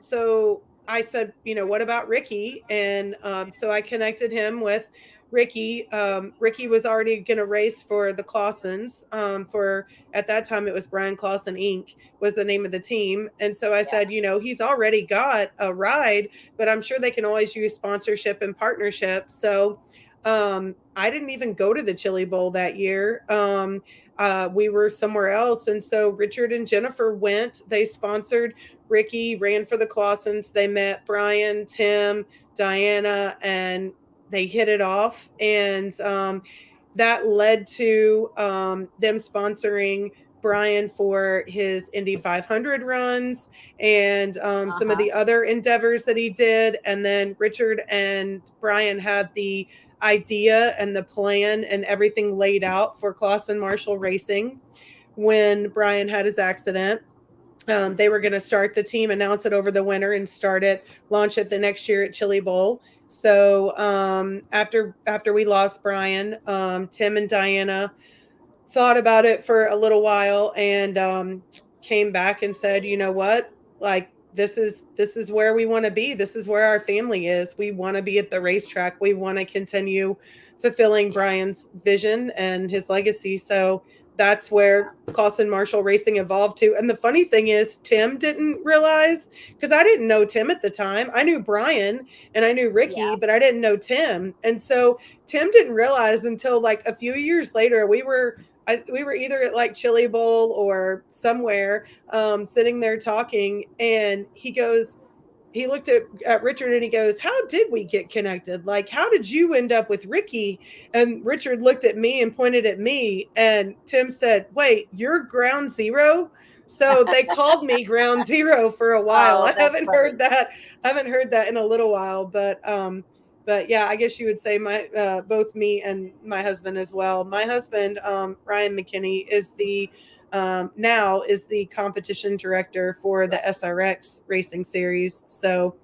so I said, you know, what about Ricky? And so I connected him with Ricky. Ricky was already going to race for the Clausens. For at that time it was Brian Clausen Inc. was the name of the team, and so I
yeah,
said, you know, he's already got a ride, but I'm sure they can always use sponsorship and partnership. So I didn't even go to the Chili Bowl that year. We were somewhere else. And so Richard and Jennifer went. They sponsored Ricky, ran for the Clausens. They met Brian, Tim, Diana, and they hit it off. And that led to them sponsoring Brian for his Indy 500 runs and
uh
some of
huh,
the other endeavors that he did. And then Richard and Brian had the idea and the plan and everything laid out for Clausen Marshall Racing when Brian had his accident. They were going to start the team, announce it over the winter, and start it, launch it the next year at Chili Bowl. So after we lost Brian, Tim and Diana thought about it for a little while and came back and said, you know what, like this is where we want to be. This is where our family is. We want to be at the racetrack. We want to continue fulfilling
yeah,
Brian's vision and his legacy. So that's
yeah,
where Clausen Marshall Racing evolved to. And the funny thing is, Tim didn't realize, because I didn't know Tim at the time. I knew Brian and I knew Ricky,
yeah.
but I didn't know Tim. And so Tim didn't realize until like a few years later, we were either at like Chili Bowl or somewhere, sitting there talking, and he looked at Richard and he goes, "How did we get connected? Like, how did you end up with Ricky?" And Richard looked at me and pointed at me, and Tim said, "Wait, you're Ground Zero?" So they called me Ground Zero for a while.
Oh, that's funny.
I haven't heard that in a little while, but yeah, I guess you would say my both me and my husband as well. My husband, Ryan McKinney, is the now is the competition director for the
Right.
SRX racing series. So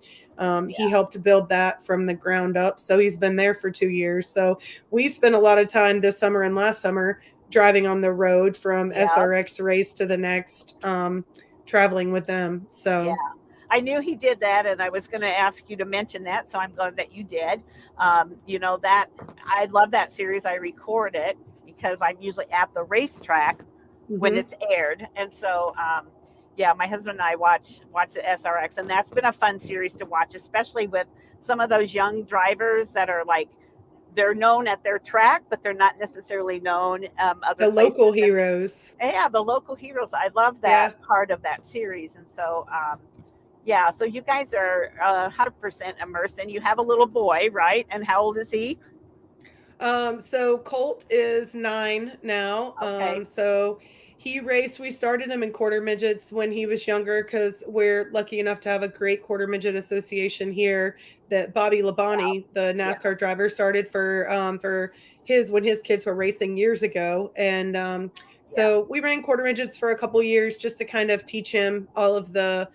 he
Yeah.
helped build that from the ground up. So he's been there for 2 years. So we spent a lot of time this summer and last summer driving on the road from
Yeah.
SRX race to the next, traveling with them.
Yeah.
So
I knew he did that, and I was going to ask you to mention that, so I'm glad that you did. You know that I love that series. I record it because I'm usually at the racetrack when
mhm.
it's aired, and so yeah, my husband and I watch the SRX, and that's been a fun series to watch, especially with some of those young drivers that are like they're known at their track, but they're not necessarily known other
The local
places. And
heroes.
yeah, the local heroes. I love that
Yeah.
part of that series, and so yeah. So you guys are 100% immersed, and you have a little boy, right? And how old is he?
So Colt is 9 now.
Okay.
So he raced. We started him in quarter midgets when he was younger because we're lucky enough to have a great quarter midget association here. That Bobby
Wow.
Labonte, the
Yeah.
NASCAR driver, started for his when his kids were racing years ago, and
Yeah.
so we ran quarter midgets for a couple years just to kind of teach him all of the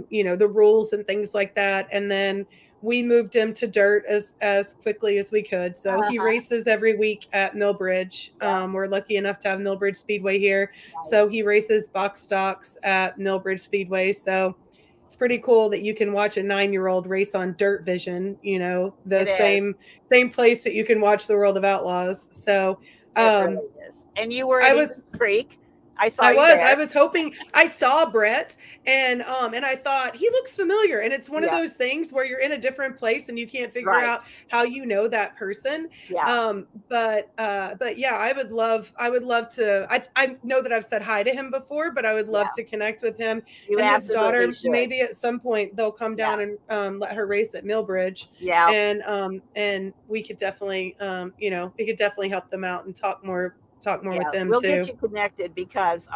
you know, the rules and things like that, and then we moved him to dirt as quickly as we could. So
Uh
he
huh.
races every week at Millbridge.
Yeah.
We're lucky enough to have Millbridge Speedway here,
Nice.
so he races box stocks at Millbridge Speedway. So it's pretty cool that you can watch a 9-year-old race on Dirt Vision. You know, the
It is.
same place that you can watch the World of Outlaws. So
It
um,
really is. And you were at
I
Eagle
was
Creek. I saw
I
you
was. I
there.
was hoping I saw Brett and I thought he looks familiar. And it's one of
Yeah,
those things where you're in a different place and you can't figure
right.
out how you know that person.
Yeah,
But yeah, I would love to I know that I've said hi to him before, but I would love
yeah.
to connect with him
You
and his
absolutely
daughter.
should.
Maybe at some point they'll come
Yeah,
down and let her race at Millbridge
yeah,
and we could definitely we could definitely help them out and talk more with
yeah.
them
We'll get
too.
you connected because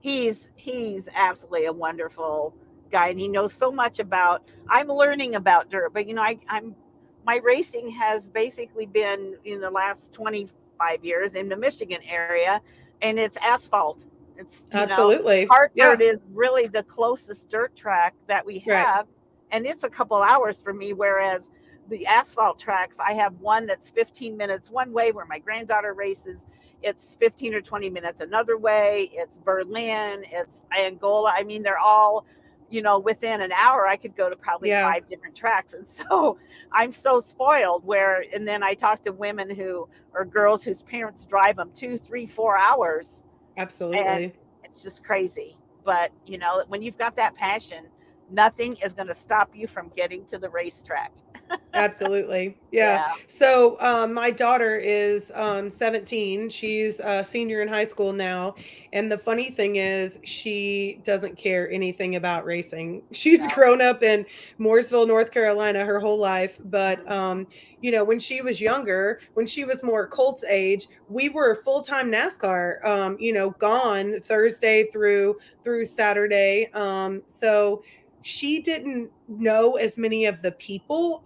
he's absolutely a wonderful guy, and he knows so much about. I'm learning about dirt, but I'm my racing has basically been in the last 25 years in the Michigan area, and it's asphalt. It's
Absolutely.
Hartford
Yeah.
is really the closest dirt track that we
Right.
have, and it's a couple hours for me. Whereas the asphalt tracks, I have one that's 15 minutes one way where my granddaughter races. It's 15 or 20 minutes another way. It's Berlin, it's Angola. I mean, they're all, within an hour I could go to probably
Yeah.
5 different tracks. And so I'm so spoiled and then I talk to women or girls whose parents drive them 2, 3, 4 hours, and
Absolutely.
it's just crazy. But, when you've got that passion, nothing is going to stop you from getting to the racetrack.
Absolutely. Yeah.
Yeah.
So my daughter is 17. She's a senior in high school now. And the funny thing is, she doesn't care anything about racing. She's
Yeah.
grown up in Mooresville, North Carolina her whole life. But,
Mhm.
when she was younger, when she was more Colt's age, we were full time NASCAR, gone Thursday through Saturday. So, she didn't know as many of the people.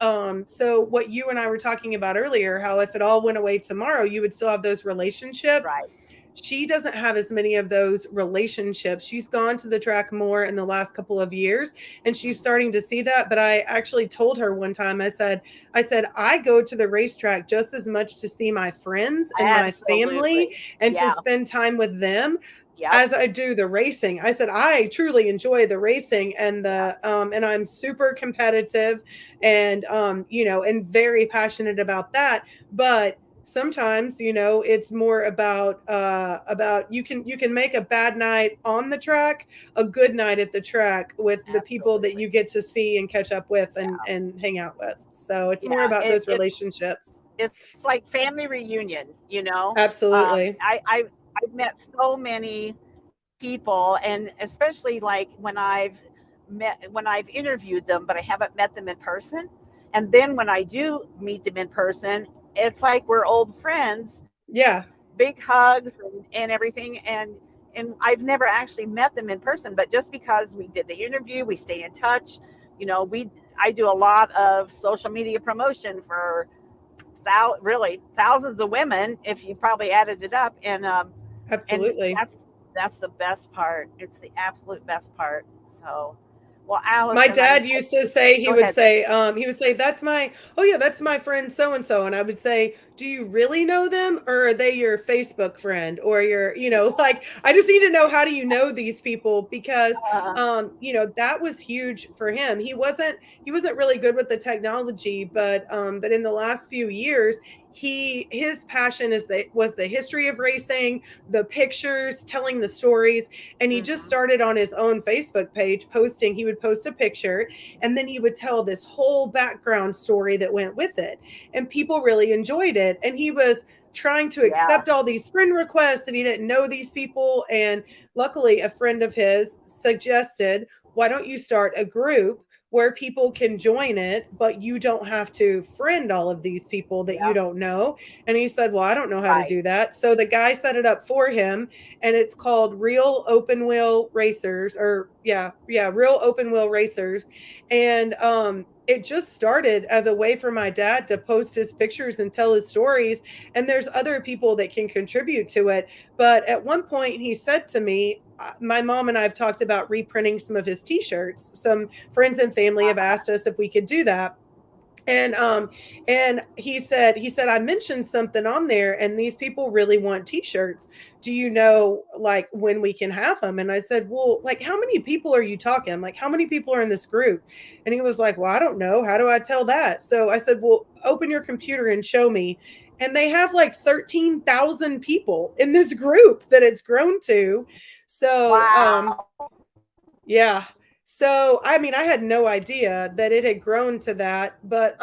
So what you and I were talking about earlier, how if it all went away tomorrow, you would still have those relationships.
Right.
She doesn't have as many of those relationships. She's gone to the track more in the last couple of years and she's
Mhm.
starting to see that. But I actually told her one time, I said, I go to the racetrack just as much to see my friends and my family
Absolutely.
and to
Yeah.
spend time with them
Yep.
as I do the racing. I said I truly enjoy the racing and
Yeah.
and I'm super competitive and very passionate about that. But sometimes, it's more about you can make a bad night on the track, a good night at the track with the people that
Absolutely.
you get to see and catch up with and
Yeah.
and hang out with. So it's more
Yeah.
about
It,
those
it's
relationships.
it's like family reunion.
Absolutely.
I've met so many people, and especially like when I've interviewed them, but I haven't met them in person. And then when I do meet them in person, it's like we're old friends,
Yeah.
big hugs and everything. And I've never actually met them in person, but just because we did the interview, we stay in touch. We I do a lot of social media promotion for really thousands of women if you probably added it up, and
Absolutely.
that's the best part. It's the absolute best part. So, well,
My
Allison,
dad used to say
go ahead.
he would say, "That's my oh yeah, that's my friend so and so." And I would say, "Do you really know them or are they your Facebook friend or like I just need to know how do you know these people because
uh,
that was huge for him. He wasn't really good with the technology, but in the last few years, his passion was the history of racing, the pictures, telling the stories, and he just
mhm,
started on his own Facebook page posting. He would post a picture and then he would tell this whole background story that went with it. And people really enjoyed it. And he was trying to
yeah,
accept all these friend requests and he didn't know these people. And luckily, a friend of his suggested, why don't you start a group where people can join it, but you don't have to friend all of these people that you
yeah,
don't know. And he said, well, I don't know how to
right,
do that. So the guy set it up for him and it's called Real Open Wheel Racers or yeah, Real Open Wheel Racers. And it just started as a way for my dad to post his pictures and tell his stories and there's other people that can contribute to it. But at one point he said to me, my mom and I have talked about reprinting some of his t-shirts. Some friends and family have
uh-huh,
asked us if we could do that. And he said I mentioned something on there and these people really want t-shirts. Do you know like when we can have them? And I said, well, like how many people are you talking? Like how many people are in this group? And he was like, well, I don't know. How do I tell that? So I said, well, open your computer and show me. and they have like 13,000 people in this group that it's grown to. So,
Wow.
yeah. So, I mean, I had no idea that it had grown to that, but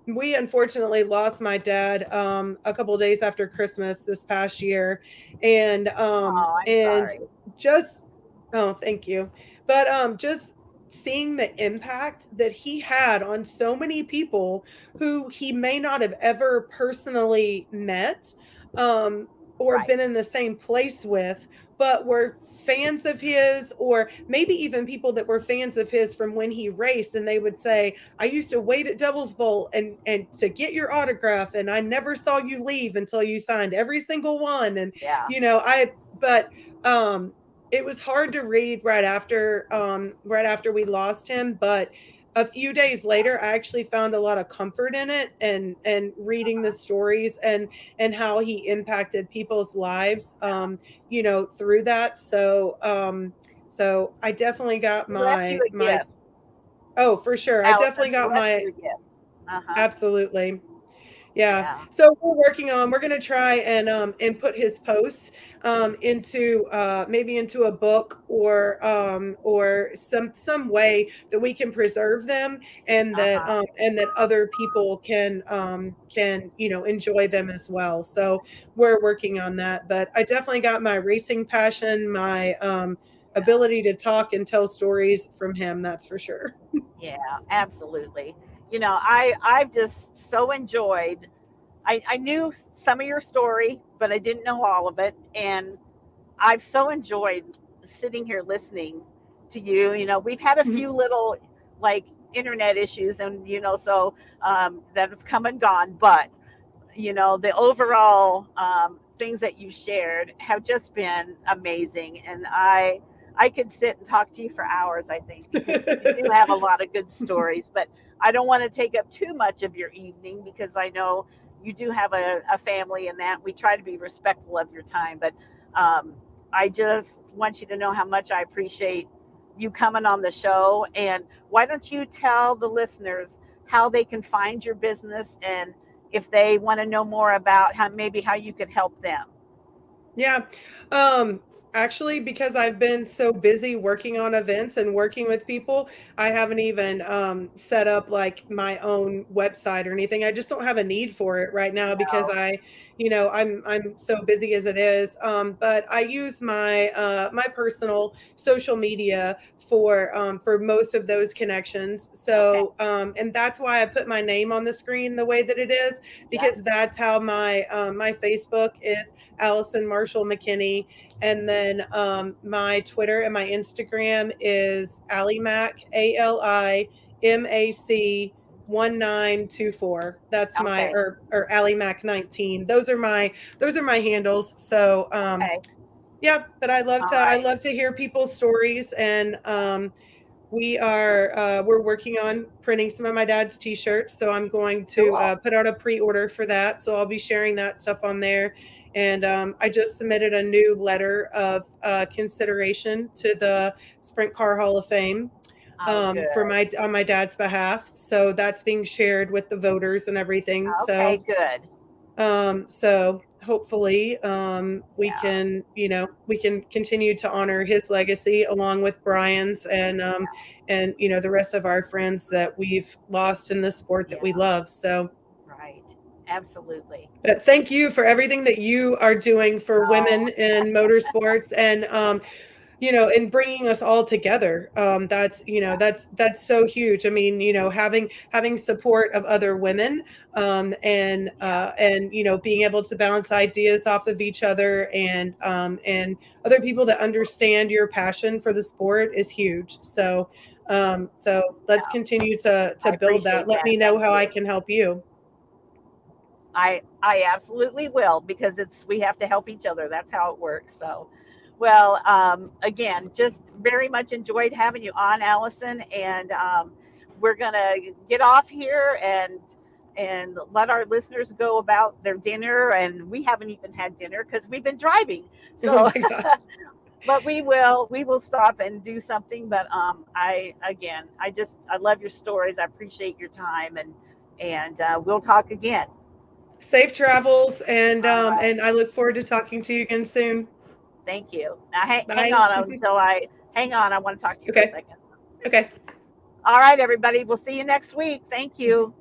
we unfortunately lost my dad a couple of days after Christmas this past year,
Oh, I'm
and
sorry.
just oh, thank you. But just seeing the impact that he had on so many people who he may not have ever personally met, um or
Right.
been in the same place with, but were fans of his, or maybe even people that were fans of his from when he raced, and they would say, I used to wait at Devil's Bowl and to get your autograph, and I never saw you leave until you signed every single one. And
Yeah.
I but it was hard to read right after we lost him, but a few days later I actually found a lot of comfort in it, and reading the stories and how he impacted people's lives, through that. So I definitely got
He left you a
my
gift,
oh, for sure. I
Allison.
definitely
He
got
left
my
you a gift. Uh-huh.
absolutely. Yeah.
Yeah.
So we're going to try and put his posts into maybe into a book, or some way that we can preserve them,
Uh-huh.
and that other people can enjoy them as well. So we're working on that, but I definitely got my racing passion, my
Yeah.
ability to talk and tell stories from him, that's for sure.
Yeah, absolutely. I've just so enjoyed. I knew some of your story, but I didn't know all of it, and I've so enjoyed sitting here listening to you. We've had a few little like internet issues, and so that have come and gone, but the overall things that you shared have just been amazing, and I could sit and talk to you for hours, I think, because you do have a lot of good stories. But I don't want to take up too much of your evening, because I know you do have a family, and that we try to be respectful of your time. But um, I just want you to know how much I appreciate you coming on the show. And why don't you tell the listeners how they can find your business, and if they want to know more about how you could help them.
Yeah. Um, Actually, because I've been so busy working on events and working with people, I haven't even set up like my own website or anything. I just don't have a need for it right now because
No.
I'm so busy as it is. But I use my personal social media for most of those connections.
Okay.
So and that's why I put my name on the screen the way that it is,
Yeah.
because that's how my Facebook is, Allison Marshall McKinney. And then my Twitter and my Instagram is AliMac, ALIMAC 1924. That's my
Okay.
or AliMac 19. Those are my handles. So
Okay.
yeah, but
All
I
right.
love to hear people's stories, and we're working on printing some of my dad's t-shirts, so I'm going to
Cool.
put out a pre-order for that, so I'll be sharing that stuff on there. And I just submitted a new letter of consideration to the Sprint Car Hall of Fame
Oh,
for
good.
my on my dad's behalf, so that's being shared with the voters and everything.
Okay,
So
good.
so hopefully,
Yeah.
we can continue to honor his legacy along with Brian's, and the rest of our friends that we've lost in the sport that we
Yeah.
love. So,
Right. Absolutely.
but thank you for everything that you are doing for
Oh,
women in motorsports, and bringing us all together.
yeah.
That's so huge. I mean, having support of other women,
Yeah.
and being able to bounce ideas off of each other, and other people that understand your passion for the sport is huge. So let's
Yeah.
continue to
I
build that.
appreciate
Let
that.
me know
Thank
how I
you.
can help you.
I absolutely will, because we have to help each other. That's how it works. So, well, again, just very much enjoyed having you on, Allison, and we're gonna get off here and let our listeners go about their dinner. And we haven't even had dinner because we've been driving.
Oh
So,
my gosh.
but we will stop and do something. But I love your stories. I appreciate your time, and we'll talk again.
Safe travels, and
All right.
and I look forward to talking to you again soon.
Thank you. Now, hang
Bye.
on until hang on. I want to talk to you for a
Okay.
second.
Okay.
All right, everybody. We'll see you next week. Thank you.